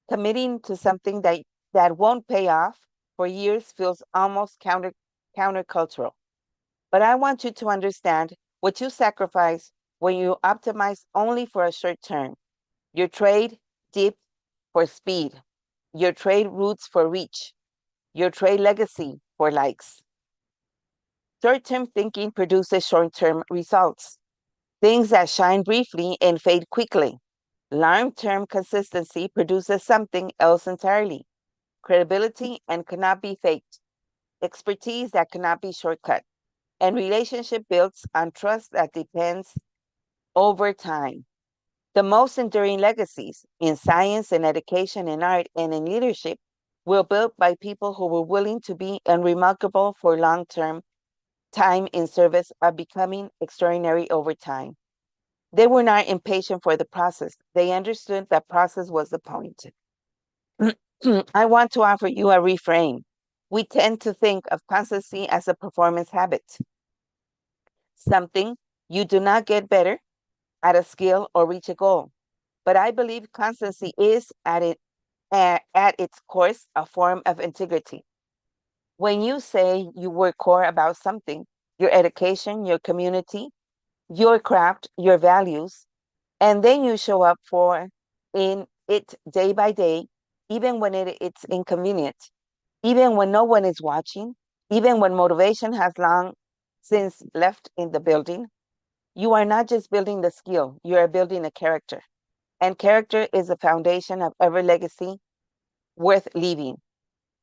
Committing to something that won't pay off for years feels almost countercultural. But I want you to understand what you sacrifice when you optimize only for a short term. Your trade deep for speed. Your trade roots for reach. Your trade legacy for likes. Short-term thinking produces short-term results. Things that shine briefly and fade quickly. Long-term consistency produces something else entirely. Credibility and cannot be faked. Expertise that cannot be shortcut. And relationship built on trust that depends over time. The most enduring legacies in science and education and art and in leadership were built by people who were willing to be unremarkable for long-term time in service of becoming extraordinary over time. They were not impatient for the process. They understood that process was the point. I want to offer you a reframe. We tend to think of constancy as a performance habit, something you do not get better at a skill or reach a goal. But I believe constancy is at its core a form of integrity. When you say you work core about something, your education, your community, your craft, your values, and then you show up for in it day by day, even when it's inconvenient, even when no one is watching, even when motivation has long since left in the building, you are not just building the skill, you are building a character. And character is the foundation of every legacy worth leaving.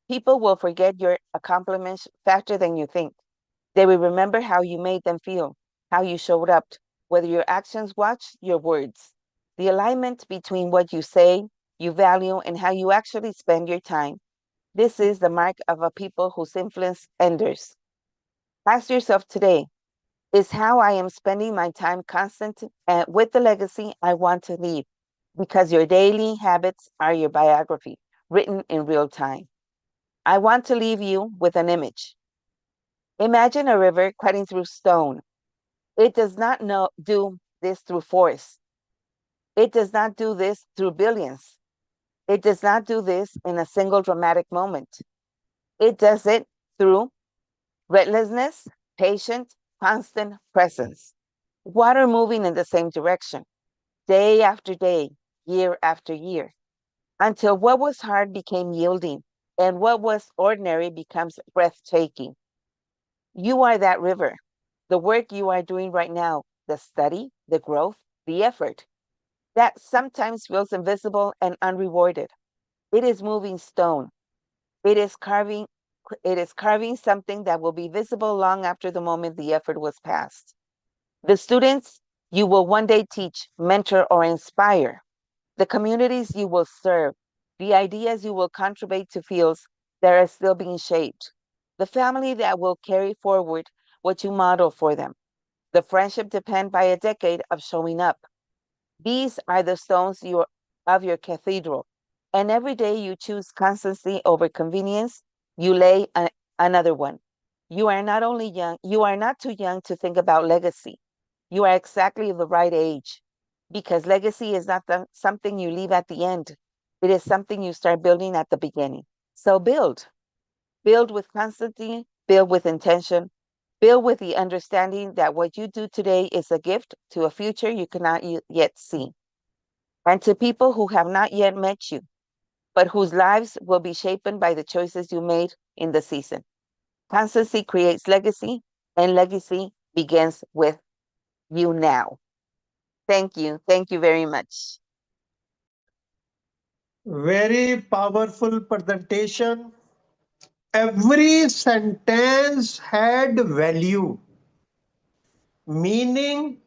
People will forget your accomplishments faster than you think. They will remember how you made them feel, how you showed up, whether your actions match your words. The alignment between what you say, you value, and how you actually spend your time. This is the mark of a people whose influence endures. Ask yourself today, is how I am spending my time constant with the legacy I want to leave? Because your daily habits are your biography, written in real time. I want to leave you with an image. Imagine a river cutting through stone. It does not do this through force. It does not do this through billions. It does not do this in a single dramatic moment. It does it through relentlessness, patient, constant presence. Water moving in the same direction, day after day, year after year, until what was hard became yielding and what was ordinary becomes breathtaking. You are that river. The work you are doing right now, the study, the growth, the effort, that sometimes feels invisible and unrewarded. It is moving stone. It is carving something that will be visible long after the moment the effort was past. The students you will one day teach, mentor, or inspire, the communities you will serve, the ideas you will contribute to fields that are still being shaped, the family that will carry forward what you model for them. The friendship depend by a decade of showing up, These are the stones of your cathedral. And every day you choose constancy over convenience, you lay another one. You are not only young, you are not too young to think about legacy. You are exactly the right age, because legacy is not something you leave at the end. It is something you start building at the beginning. So build. Build with constancy, build with intention, build with the understanding that what you do today is a gift to a future you cannot yet see. And to people who have not yet met you, but whose lives will be shaped by the choices you made in the season. Constancy creates legacy, and legacy begins with you now. Thank you. Thank you very much. Very powerful presentation. Every sentence had value, meaning,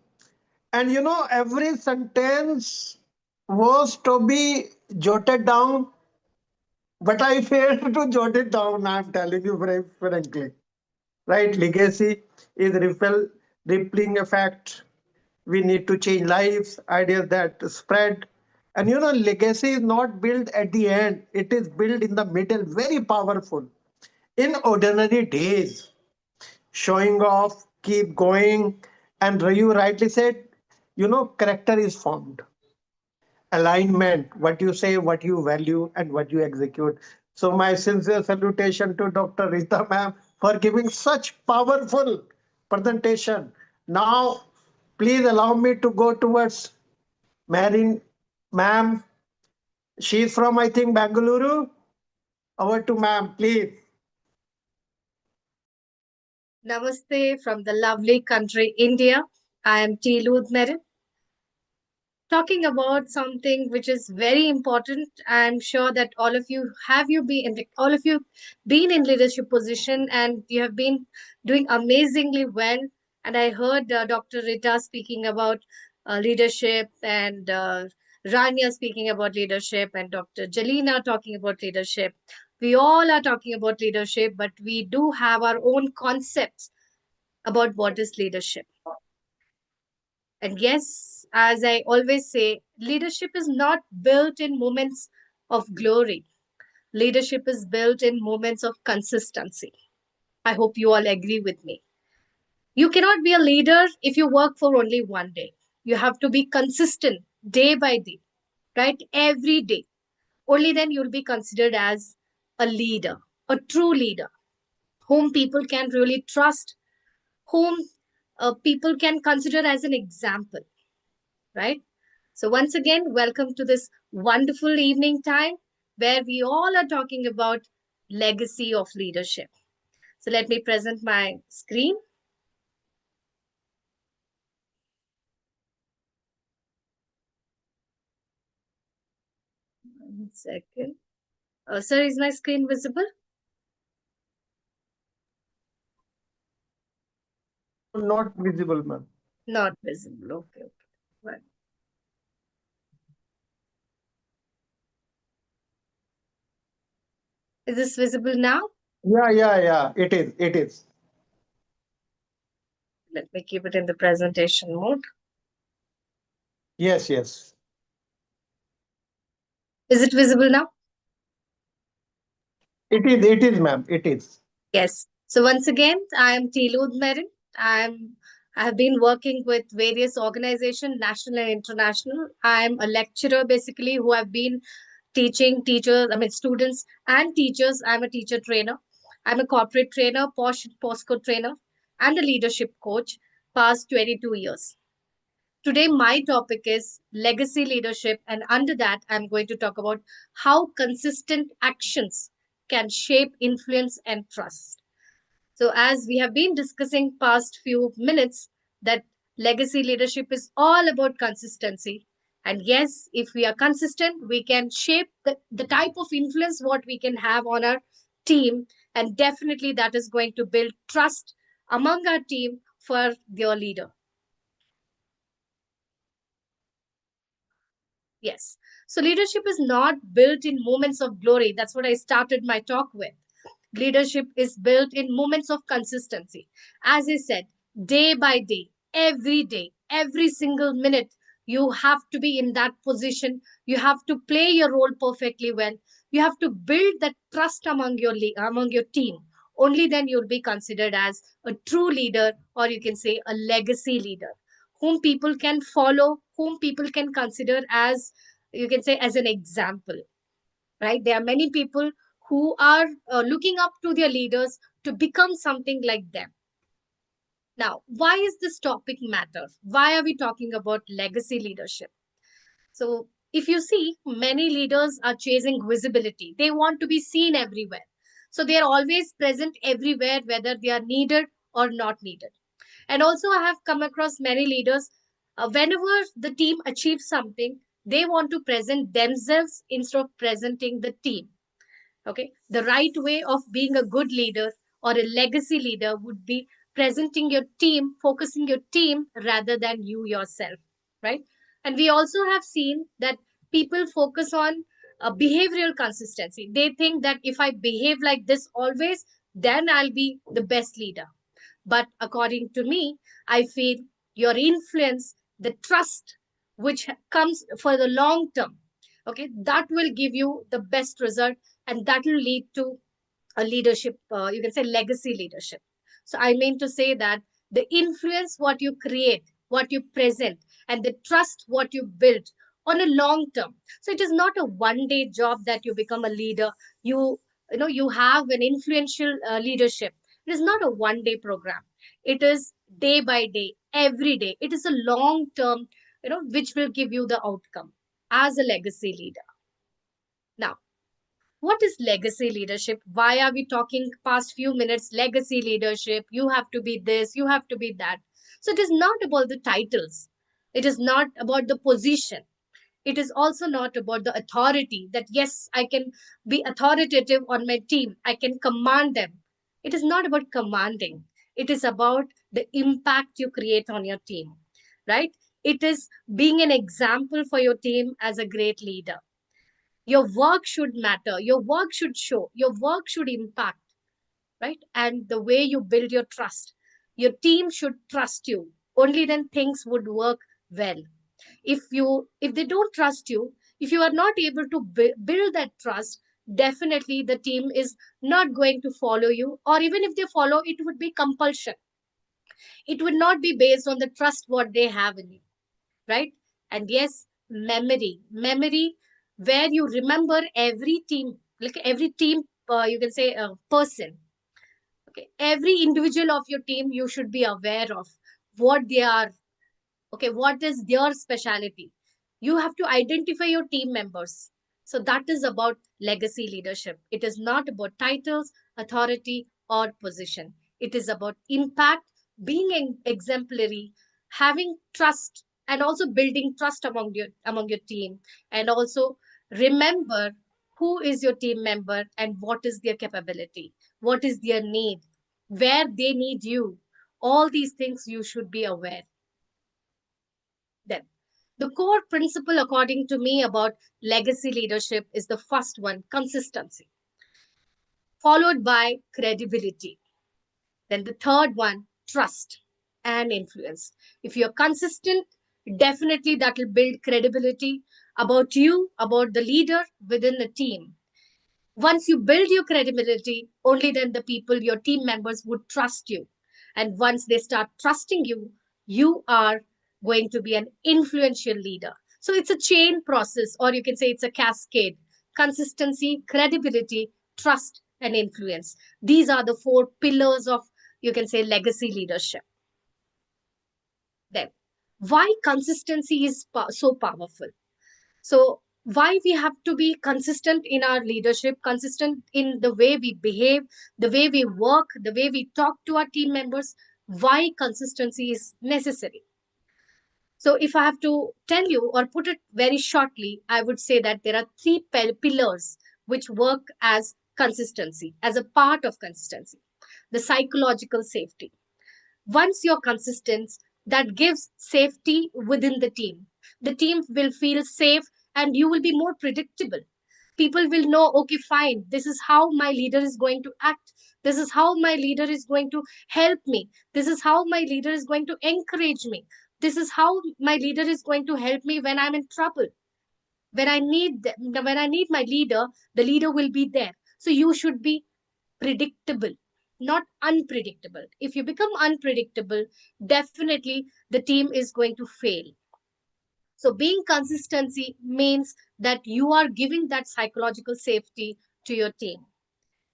and every sentence was to be jotted down, but I failed to jot it down. I'm telling you very frankly. Right? Legacy is rippling effect. We need to change lives, ideas that spread. And legacy is not built at the end, it is built in the middle, very powerful. In ordinary days, showing off, keep going. And you rightly said, character is formed. Alignment, what you say, what you value, and what you execute. So my sincere salutation to Dr. Rita ma'am for giving such powerful presentation. Now, please allow me to go towards Marin ma'am. She's from, I think, Bangalore. Over to ma'am, please. Namaste from the lovely country India. I am Tilud Merit. Talking about something which is very important. I'm sure that all of you been in leadership position and you have been doing amazingly well. And I heard Dr. Rita speaking about leadership and Rania speaking about leadership and Dr. Jalina talking about leadership. We all are talking about leadership, but we do have our own concepts about what is leadership. And yes, as I always say, leadership is not built in moments of glory. Leadership is built in moments of consistency. I hope you all agree with me. You cannot be a leader if you work for only one day. You have to be consistent day by day, right? Every day. Only then you'll be considered as a leader, a true leader, whom people can really trust, whom people can consider as an example, right? So, once again, welcome to this wonderful evening time where we all are talking about legacy of leadership. So, let me present my screen. One second. Sir, is my screen visible? Not visible, ma'am. Not visible. Okay. Right. Is this visible now? Yeah. It is. It is. Let me keep it in the presentation mode. Yes. Is it visible now? It is. It is, ma'am. It is. Yes. So once again, I am Tilud Merin. I have been working with various organizations, national and international. I'm a lecturer basically who have been teaching students and teachers. I'm a teacher trainer. I'm a corporate trainer, postcode trainer, and a leadership coach past 22 years. Today, my topic is legacy leadership, and under that, I'm going to talk about how consistent actions can shape influence and trust. So, as we have been discussing past few minutes, that legacy leadership is all about consistency. And yes, if we are consistent, we can shape the type of influence what we can have on our team. And definitely that is going to build trust among our team for their leader. Yes. So leadership is not built in moments of glory. That's what I started my talk with. Leadership is built in moments of consistency. As I said, day by day, every single minute, You have to be in that position. You have to play your role perfectly well. You have to build that trust among your team. Only then you'll be considered as a true leader, or you can say a legacy leader, whom people can follow, whom people can consider as, you can say, as an example, right? There are many people who are looking up to their leaders to become something like them. Now, why is this topic matter? Why are we talking about legacy leadership? So, if you see, many leaders are chasing visibility. They want to be seen everywhere. So, they are always present everywhere, whether they are needed or not needed. And also, I have come across many leaders, whenever the team achieves something, they want to present themselves instead of presenting the team. Okay, the right way of being a good leader or a legacy leader would be presenting your team, focusing your team rather than you yourself, right? And we also have seen that people focus on behavioral consistency. They think that if I behave like this always, then I'll be the best leader. But according to me, I feel your influence, the trust which comes for the long term, okay, that will give you the best result, and that will lead to a leadership, you can say legacy leadership. So I mean to say that the influence what you create, what you present, and the trust what you build on a long term. So it is not a one day job that you become a leader. You have an influential leadership. It is not a one day program. It is day by day, every day. It is a long term, which will give you the outcome as a legacy leader. Now, what is legacy leadership? Why are we talking past few minutes legacy leadership? You have to be this, you have to be that. So it is not about the titles. It is not about the position. It is also not about the authority, that yes, I can be authoritative on my team, I can command them. It is not about commanding. It is about the impact you create on your team, right? It is being an example for your team as a great leader. Your work should matter, your work should show, your work should impact, right? And the way you build your trust, your team should trust you. Only then things would work well. If they don't trust you, if you are not able to build that trust, definitely the team is not going to follow you, or even if they follow, it would be compulsion. It would not be based on the trust what they have in you, right? And yes, memory, where you remember every team, like every team, you can say person. Okay, every individual of your team, you should be aware of what they are. Okay, what is their specialty? You have to identify your team members. So that is about legacy leadership. It is not about titles, authority, or position. It is about impact, being exemplary, having trust, and also building trust among your team. And also remember who is your team member and what is their capability, what is their need, where they need you. All these things you should be aware. Then, the core principle, according to me, about legacy leadership is the first one, consistency, followed by credibility. Then the third one, trust and influence. If you're consistent, definitely that will build credibility about you, about the leader within the team. Once you build your credibility, only then the people, your team members, would trust you. And once they start trusting you, you are going to be an influential leader. So it's a chain process, or you can say it's a cascade: consistency, credibility, trust, and influence. These are the four pillars of, you can say, legacy leadership. Then, why consistency is so powerful? So why we have to be consistent in our leadership, consistent in the way we behave, the way we work, the way we talk to our team members? Why consistency is necessary? So if I have to tell you or put it very shortly, I would say that there are three pillars which work as consistency, as a part of consistency. The psychological safety. Once you're consistent, that gives safety within the team. The team will feel safe, and you will be more predictable. People will know, okay, fine, this is how my leader is going to act. This is how my leader is going to help me. This is how my leader is going to encourage me. This is how my leader is going to help me when I'm in trouble. When I need my leader, the leader will be there. So you should be predictable, not unpredictable. If you become unpredictable, definitely the team is going to fail. So being consistency means that you are giving that psychological safety to your team.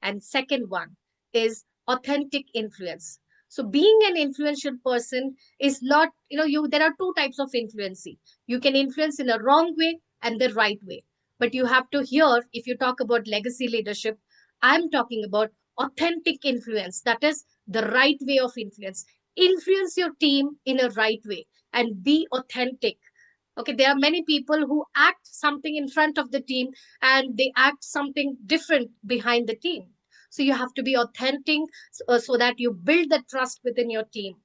And second one is authentic influence. So being an influential person is not, there are two types of influencing. You can influence in a wrong way and the right way. But you have to hear, if you talk about legacy leadership, I'm talking about authentic influence. That is the right way of influence. Influence your team in a right way and be authentic. Okay, there are many people who act something in front of the team and they act something different behind the team. So you have to be authentic, so that you build the trust within your team.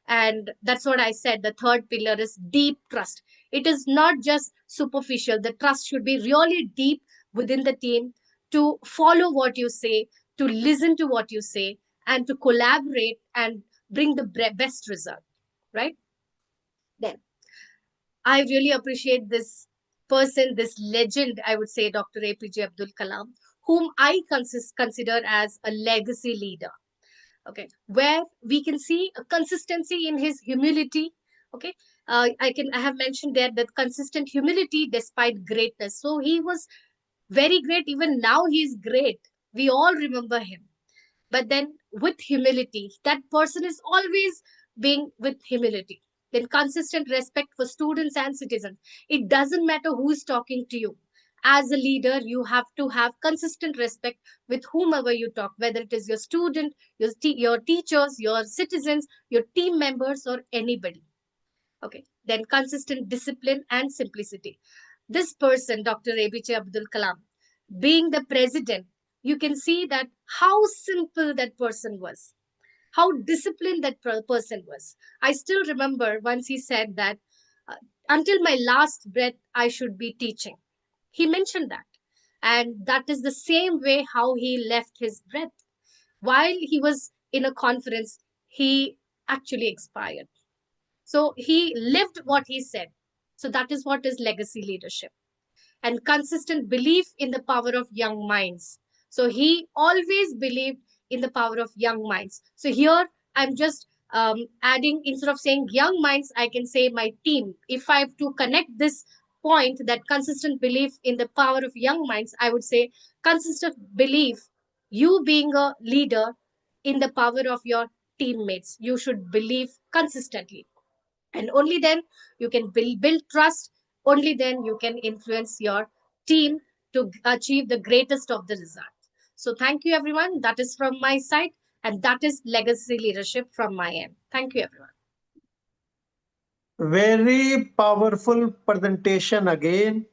And that's what I said. The third pillar is deep trust. It is not just superficial. The trust should be really deep within the team, to follow what you say, to listen to what you say, and to collaborate and bring the best result, right? Then I really appreciate this person, this legend, I would say, Dr. APJ Abdul Kalam, whom I consider as a legacy leader. Okay, where we can see a consistency in his humility. Okay, I have mentioned there that consistent humility despite greatness. So he was very great. Even now he is great. We all remember him. But then with humility, that person is always being with humility. Then consistent respect for students and citizens. It doesn't matter who is talking to you. As a leader, you have to have consistent respect with whomever you talk, whether it is your student, your teachers, your citizens, your team members, or anybody. Okay, then consistent discipline and simplicity. This person, Dr. ABJ Abdul Kalam, being the president, you can see that how simple that person was, how disciplined that person was. I still remember once he said that, uh, until my last breath, I should be teaching. He mentioned that. And that is the same way how he left his breath. While he was in a conference, he actually expired. So he lived what he said. So that is what is legacy leadership. And consistent belief in the power of young minds. So he always believed in the power of young minds. So here I'm just adding, instead of saying young minds, I can say my team. If I have to connect this point, that consistent belief in the power of young minds, I would say consistent belief, you being a leader, in the power of your teammates. You should believe consistently, and only then you can build trust. Only then you can influence your team to achieve the greatest of the results. So thank you, everyone. That is from my side, and that is legacy leadership from my end. Thank you, everyone. Very powerful presentation again.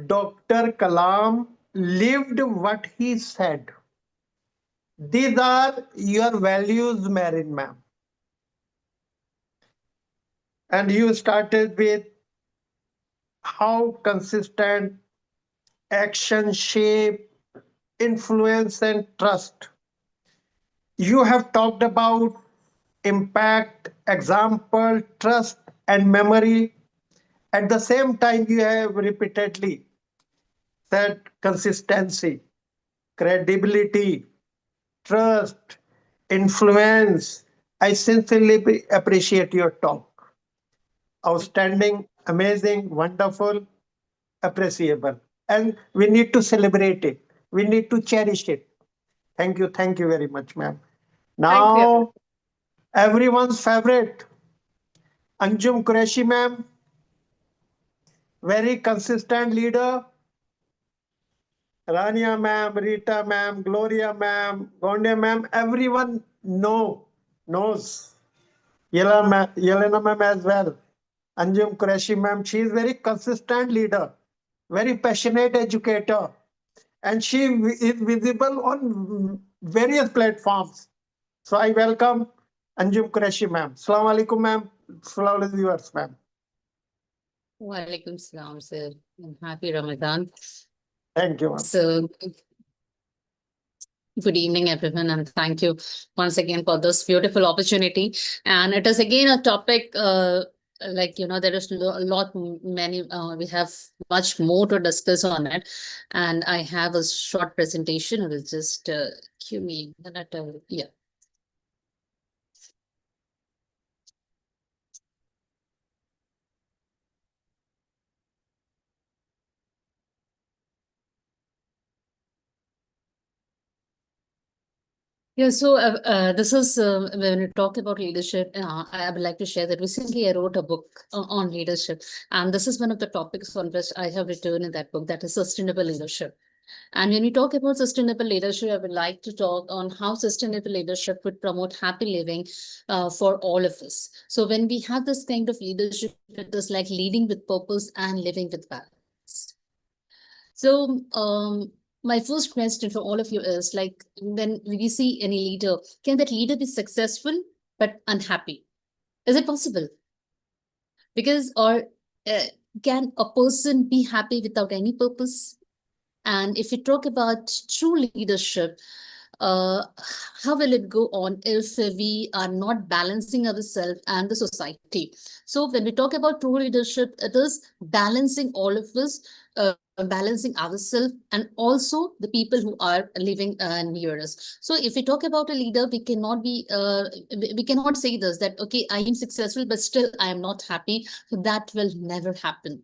Dr. Kalam lived what he said. These are your values, Marin ma'am. And you started with how consistent action shape, influence, and trust. You have talked about impact, example, trust, and memory. At the same time, you have repeatedly said consistency, credibility, trust, influence. I sincerely appreciate your talk. Outstanding, amazing, wonderful, appreciable. And we need to celebrate it. We need to cherish it. Thank you. Thank you very much, ma'am. Thank you, everyone. Now, everyone's favorite, Anjum Qureshi, ma'am. Very consistent leader. Rania ma'am, Rita ma'am, Gloria ma'am, Gonde ma'am, everyone knows. Yelena ma'am as well. Anjum Qureshi ma'am, she is very consistent leader, very passionate educator, and she is visible on various platforms. So I welcome Anjum Qureshi ma'am. Assalamu alaikum ma'am. Assalamu alaikum viewers ma'am. Walaikum salam, sir. And happy Ramadan. Thank you ma'am. So, Good evening, everyone, and thank you once again for this beautiful opportunity. And it is again a topic, there is a lot, many, we have much more to discuss on it. And I have a short presentation. We'll just give me a minute. Yeah. Yeah, so this is when we talk about leadership, I would like to share that recently I wrote a book on leadership, and this is one of the topics on which I have written in that book, that is sustainable leadership. And when we talk about sustainable leadership, I would like to talk on how sustainable leadership would promote happy living for all of us. So when we have this kind of leadership, it is like leading with purpose and living with balance. So my first question for all of you is like, when we see any leader, can that leader be successful but unhappy? Is it possible? Because, or can a person be happy without any purpose? And if we talk about true leadership, how will it go on if we are not balancing ourselves and the society? So when we talk about true leadership, it is balancing all of us, balancing ourselves and also the people who are living near us. So if we talk about a leader, we cannot be, we cannot say this, that, okay, I am successful, but still I am not happy. That will never happen.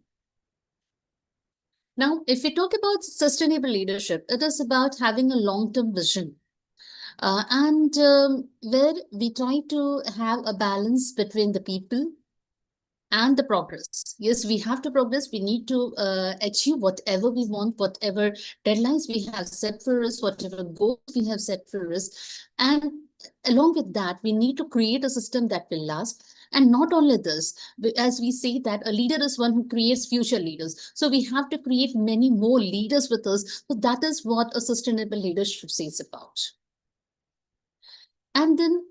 Now, if we talk about sustainable leadership, it is about having a long-term vision. And where we try to have a balance between the people and the progress. Yes, we have to progress. We need to achieve whatever we want, whatever deadlines we have set for us, whatever goals we have set for us. And along with that, we need to create a system that will last. And not only this, as we say that a leader is one who creates future leaders. So we have to create many more leaders with us. So that is what a sustainable leadership says about. And then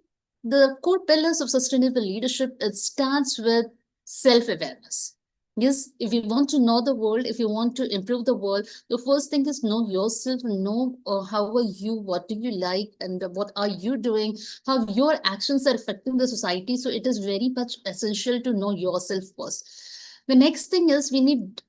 the core pillars of sustainable leadership, it starts with self-awareness. Yes, if you want to know the world, if you want to improve the world, the first thing is know yourself, know how are you, what do you like, and what are you doing, how your actions are affecting the society. So it is very much essential to know yourself first. The next thing is we need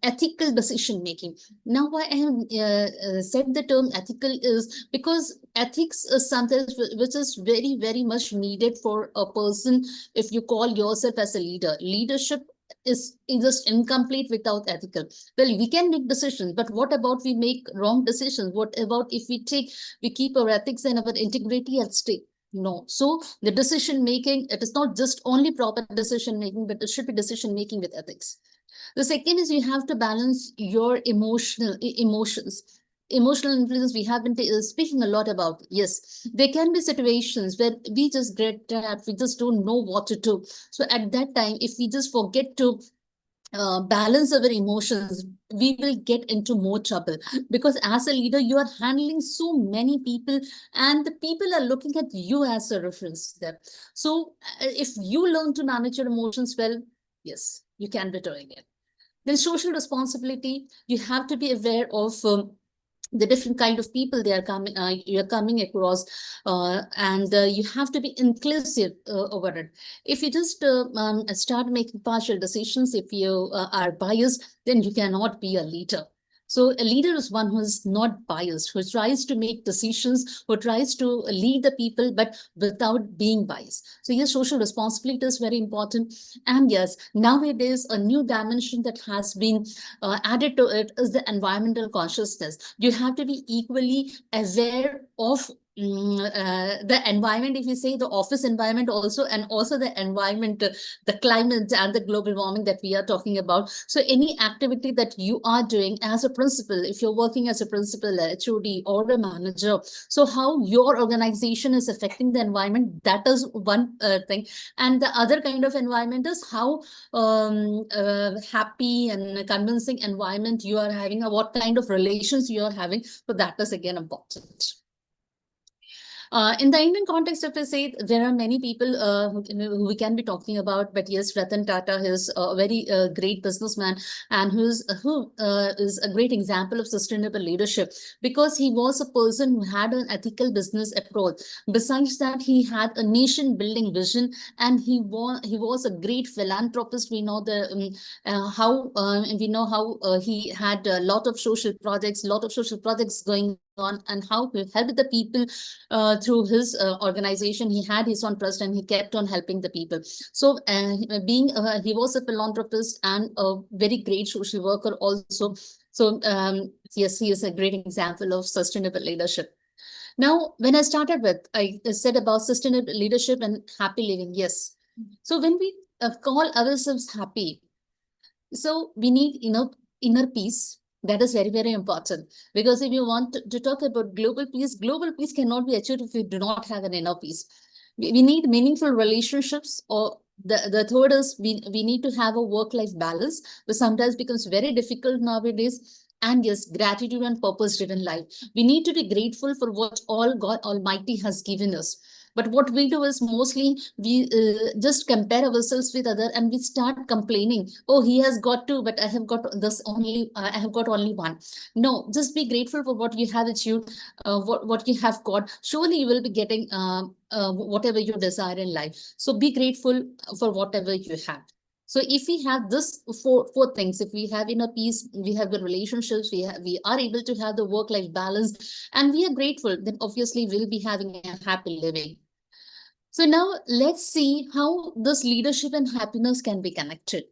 ethical decision making. Now, why I have said the term ethical is because ethics is something which is very, very much needed for a person. If you call yourself as a leader, leadership is just incomplete without ethical. Well, we can make decisions, but what about we make wrong decisions? What about if we keep our ethics and our integrity at stake? No. So the decision making, it is not just only proper decision making, but it should be decision making with ethics. The second is you have to balance your emotions. Emotional influence, we have been speaking a lot about. Yes, there can be situations where we just get trapped, we just don't know what to do. So at that time, if we just forget to balance our emotions, we will get into more trouble, because as a leader, you are handling so many people and the people are looking at you as a reference there. So if you learn to manage your emotions well, yes, you can be doing it. Then social responsibility, you have to be aware of the different kind of people they are coming, you're coming across, and you have to be inclusive over it. If you just start making partial decisions, if you are biased, then you cannot be a leader. So a leader is one who is not biased, who tries to make decisions, who tries to lead the people, but without being biased. So yes, social responsibility is very important. And yes, nowadays, a new dimension that has been added to it is the environmental consciousness. You have to be equally aware of the environment, if you say the office environment also, and also the environment, the climate and the global warming that we are talking about. So any activity that you are doing as a principal, if you're working as a principal, a HOD or a manager, so how your organization is affecting the environment, that is one thing. And the other kind of environment is how happy and convincing environment you are having, or what kind of relations you are having. So that is again important. In the Indian context, if I say, there are many people who we can be talking about, but yes, Ratan Tata is a very great businessman, and who is a great example of sustainable leadership, because he was a person who had an ethical business approach. Besides that, he had a nation building vision, and he was a great philanthropist. We know how he had a lot of social projects going on, and how he helped the people through his organization. He had his own trust, and he kept on helping the people. So he was a philanthropist and a very great social worker also. So yes, he is a great example of sustainable leadership. Now, when I said about sustainable leadership and happy living. Yes. So when we call ourselves happy, so we need inner peace. That is very, very important, because if you want to talk about global peace cannot be achieved if you do not have an inner peace. We need meaningful relationships, or the third is we need to have a work-life balance, which sometimes becomes very difficult nowadays. And yes, gratitude and purpose-driven life. We need to be grateful for what all God Almighty has given us. But what we do is mostly we just compare ourselves with other, and we start complaining. Oh, he has got two, but I have got this only. I have got only one. No, just be grateful for what you have achieved, what you have got. Surely you will be getting whatever you desire in life. So be grateful for whatever you have. So if we have this four things, if we have inner peace, we have good relationships, we are able to have the work-life balance, and we are grateful, then obviously we'll be having a happy living. So now let's see how this leadership and happiness can be connected.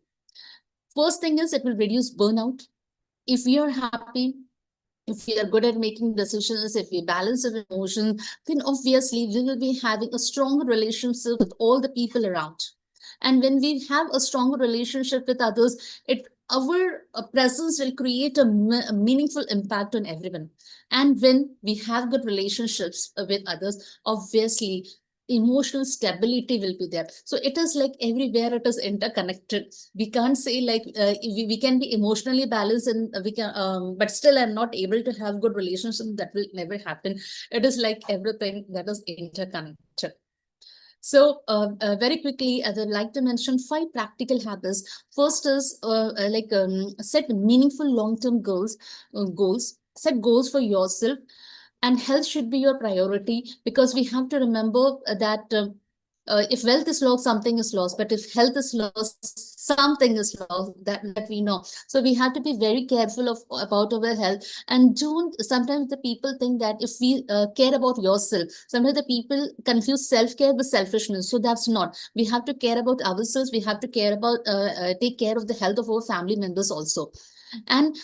First thing is, it will reduce burnout. If we are happy, if we are good at making decisions, if we balance our emotions, then obviously we will be having a stronger relationship with all the people around. And when we have a stronger relationship with others, our presence will create a meaningful impact on everyone. And when we have good relationships with others, obviously emotional stability will be there. So it is like everywhere it is interconnected. We can't say like we can be emotionally balanced, and we can but still I'm not able to have good relationship. That will never happen. It is like everything that is interconnected. So very quickly, I would like to mention 5 practical habits. First is set meaningful long-term goals. Set goals for yourself, and health should be your priority, because we have to remember that if wealth is lost, something is lost. But if health is lost, something is lost, that we know. So we have to be very careful about our health. And sometimes the people think that if we care about yourself, sometimes the people confuse self-care with selfishness. So that's not. We have to care about ourselves. We have to care about take care of the health of our family members also. And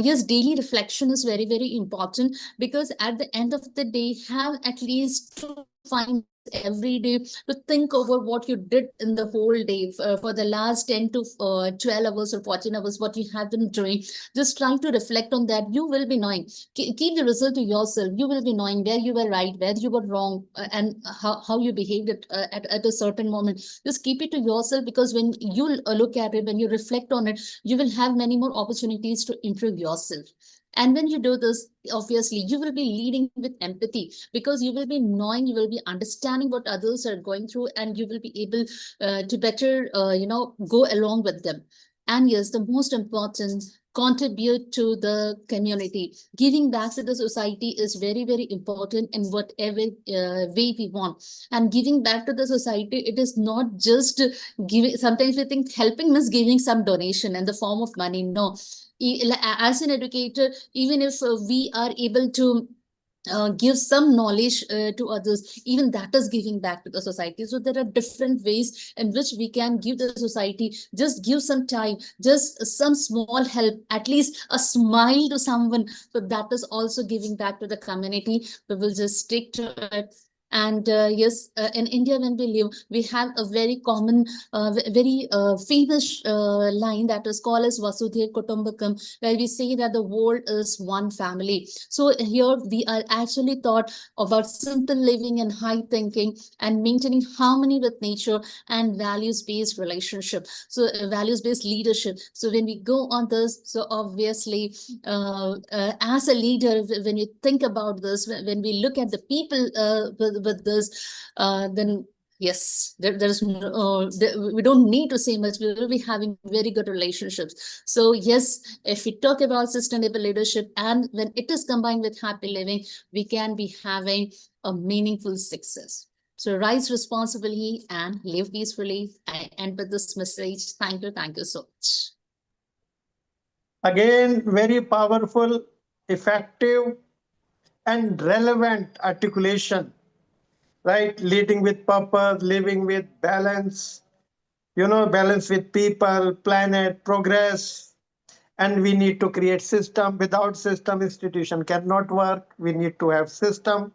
yes, daily reflection is very, very important, because at the end of the day, have at least 5 minutes every day to think over what you did in the whole day for the last 10 to 12 hours or 14 hours, what you have been doing. Just trying to reflect on that. You will be knowing. Keep the result to yourself. You will be knowing where you were right, where you were wrong, and how you behaved at a certain moment. Just keep it to yourself, because when you look at it, when you reflect on it, you will have many more opportunities to improve yourself. And when you do this, obviously, you will be leading with empathy, because you will be knowing, you will be understanding what others are going through, and you will be able to better, go along with them. And yes, the most important, contribute to the community. Giving back to the society is very, very important in whatever way we want. And giving back to the society, it is not just giving. Sometimes we think helping means giving some donation in the form of money. No. As an educator, even if we are able to give some knowledge to others, even that is giving back to the society. So there are different ways in which we can give the society. Just give some time, just some small help, at least a smile to someone. So that is also giving back to the community. We will just stick to it. And yes, in India, when we live, we have a very common, very famous line that is called as Vasudhaiva Kutumbakam, where we say that the world is one family. So here we are actually taught about simple living and high thinking and maintaining harmony with nature and values-based relationship. So values-based leadership. So when we go on this, so obviously as a leader, when you think about this, when we look at the people with this, then yes, there's no, we don't need to say much. We will be having very good relationships. So yes, if we talk about sustainable leadership and when it is combined with happy living, we can be having a meaningful success. So rise responsibly and live peacefully. I end with this message. Thank you so much. Again, very powerful, effective, and relevant articulation, right? Leading with purpose, living with balance, balance with people, planet, progress. And we need to create system. Without system, institution cannot work. We need to have system.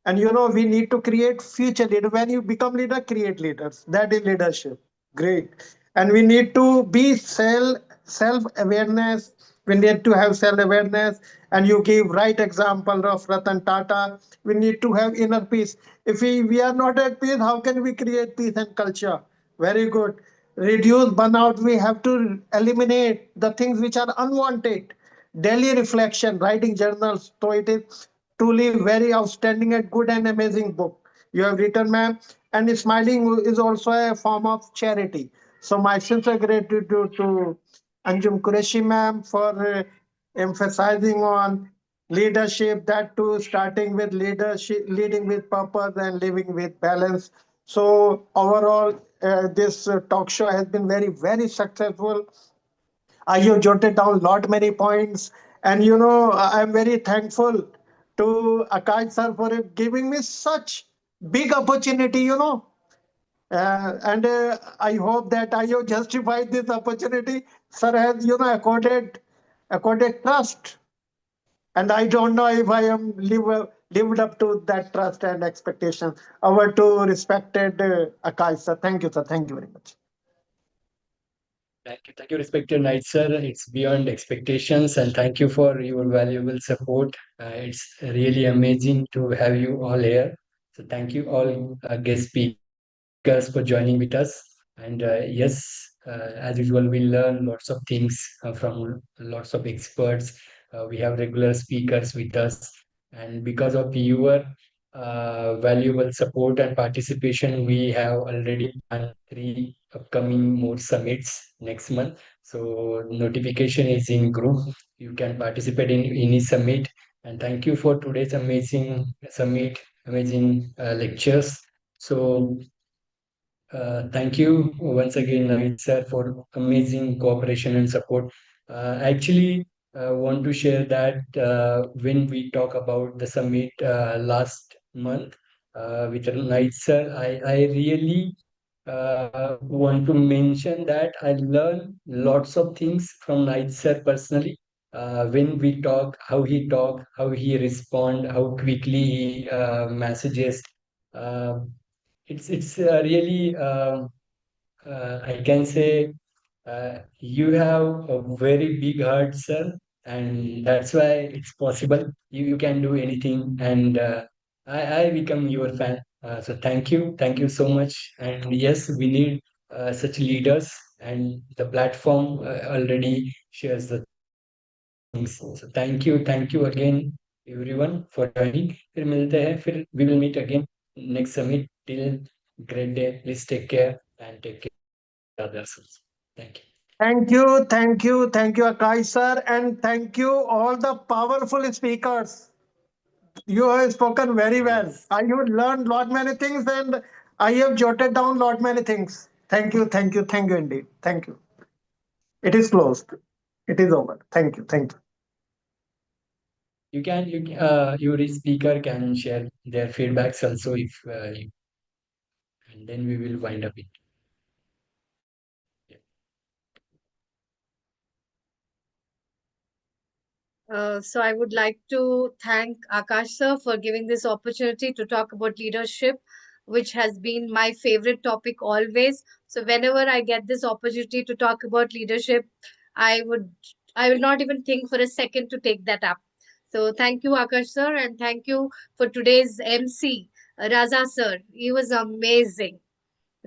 And we need to create future leader. When you become leader, create leaders. That is leadership. Great. And we need to be self-awareness. We need to have self-awareness. And you give right example of Ratan Tata. We need to have inner peace. If we are not at peace, how can we create peace and culture? Very good. Reduce burnout. We have to eliminate the things which are unwanted. Daily reflection, writing journals. So it is truly very outstanding and good and amazing book you have written, ma'am. And smiling is also a form of charity. So my sincere gratitude to Anjum Qureshi, ma'am, for emphasizing on leadership, that too starting with leadership, leading with purpose and living with balance. So overall, this talk show has been very, very successful. I have jotted down lot many points, and I'm very thankful to Akash sir for giving me such big opportunity. And I hope that I have justified this opportunity. Sir has accorded trust, and I don't know if I am lived up to that trust and expectation. Over to respected Akash sir. Thank you, sir. Thank you very much. Thank you, respected Knight sir. It's beyond expectations, and thank you for your valuable support. It's really amazing to have you all here. So thank you all guest speakers for joining with us. And yes, as usual, we learn lots of things from lots of experts. We have regular speakers with us, and because of your valuable support and participation, we have already planned 3 upcoming more summits next month. So notification is in group. You can participate in any summit. And thank you for today's amazing summit, amazing lectures. So thank you once again, Naveen sir, for amazing cooperation and support. Actually, want to share that when we talk about the summit last month with Naveen sir, I really want to mention that I learned lots of things from Naveen sir personally. When we talk, how he respond, how quickly he messages. Uh, it's really I can say you have a very big heart, sir, and that's why it's possible. You can do anything, and I become your fan. So thank you so much. And yes, we need such leaders, and the platform already shares the things. So thank you again, everyone, for joining. फिर मिलते हैं, फिर we will meet again next summit. Till great day. Please take care and take care of others. Thank you. Thank you, Akash sir, and thank you all the powerful speakers. You have spoken very well. Yes. I have learned lot many things, and I have jotted down lot many things. Thank you indeed. Thank you. It is closed. It is over. Thank you. Your speaker can share their feedbacks also if and then we will wind up it. Yeah. So I would like to thank Akash sir for giving this opportunity to talk about leadership, which has been my favorite topic always. So whenever I get this opportunity to talk about leadership, I will not even think for a second to take that up. So thank you, Akash sir, and thank you for today's MC, Raza sir. He was amazing.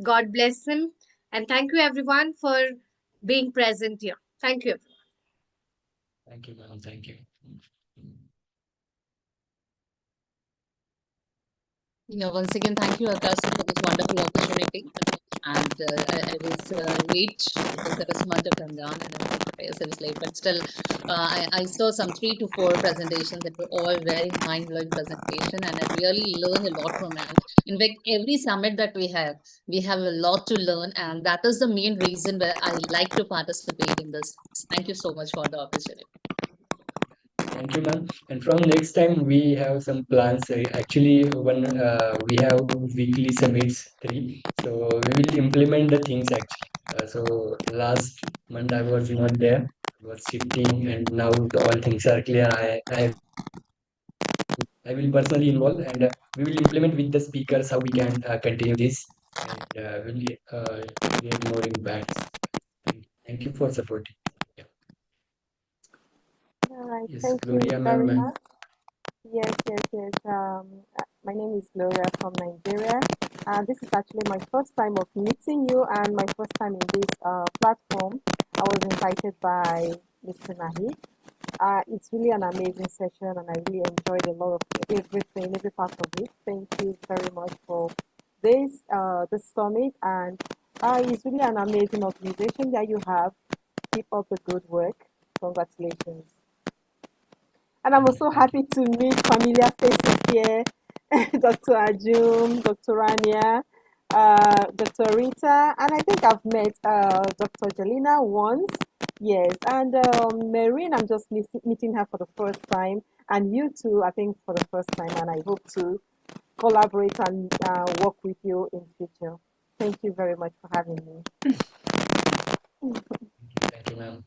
God bless him. And thank you everyone for being present here. Thank you. Thank you, ma'am. Thank you. Yeah, once again, thank you, Akash, for this wonderful opportunity. And I was late because there was so much of Ramadan and I was late. But still, I saw some 3 to 4 presentations that were all very mind-blowing presentation, and I really learned a lot from it. In fact, every summit that we have a lot to learn, and that is the main reason why I like to participate in this. Thank you so much for the opportunity. Thank you, ma'am. And from next time, we have some plans. Actually, when we have weekly summits, 3. So we will implement the things actually. So last month I was not there, I was shifting, and now all things are clear. I will personally involve, and we will implement with the speakers how we can continue this, and we'll create more impacts. Thank you for supporting. Yeah. All right. Yes, Thank you Gloria, very ma'am. much. Yes. My name is Gloria from Nigeria. This is actually my first time of meeting you and my first time in this platform. I was invited by Mr. Nahi. It's really an amazing session, and I really enjoyed a lot of everything, every part of it. Thank you very much for this summit, and it's really an amazing organization that you have. Keep up the good work. Congratulations. And I'm also happy to meet familiar faces here, Dr. Ajum, Dr. Rania, Dr. Rita, and I think I've met Dr. Jelena once. Yes, and Marine, I'm just meeting her for the first time, and you too, I think for the first time, and I hope to collaborate and work with you in future. Thank you very much for having me. Thank you, ma'am.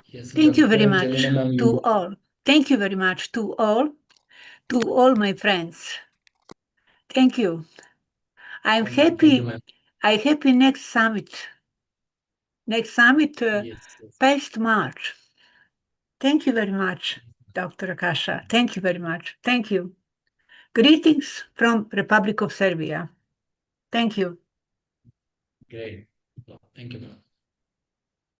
Yes, Thank you very Dr. much Jelena, ma'am, to all. Thank you very much to all my friends. Thank you. I'm Thank you, happy. ma'am. I'm happy next summit. Yes. Past March. Thank you very much, Dr. Akasha. Thank you very much. Thank you. Greetings from Republic of Serbia. Thank you. Great. Thank you, ma'am.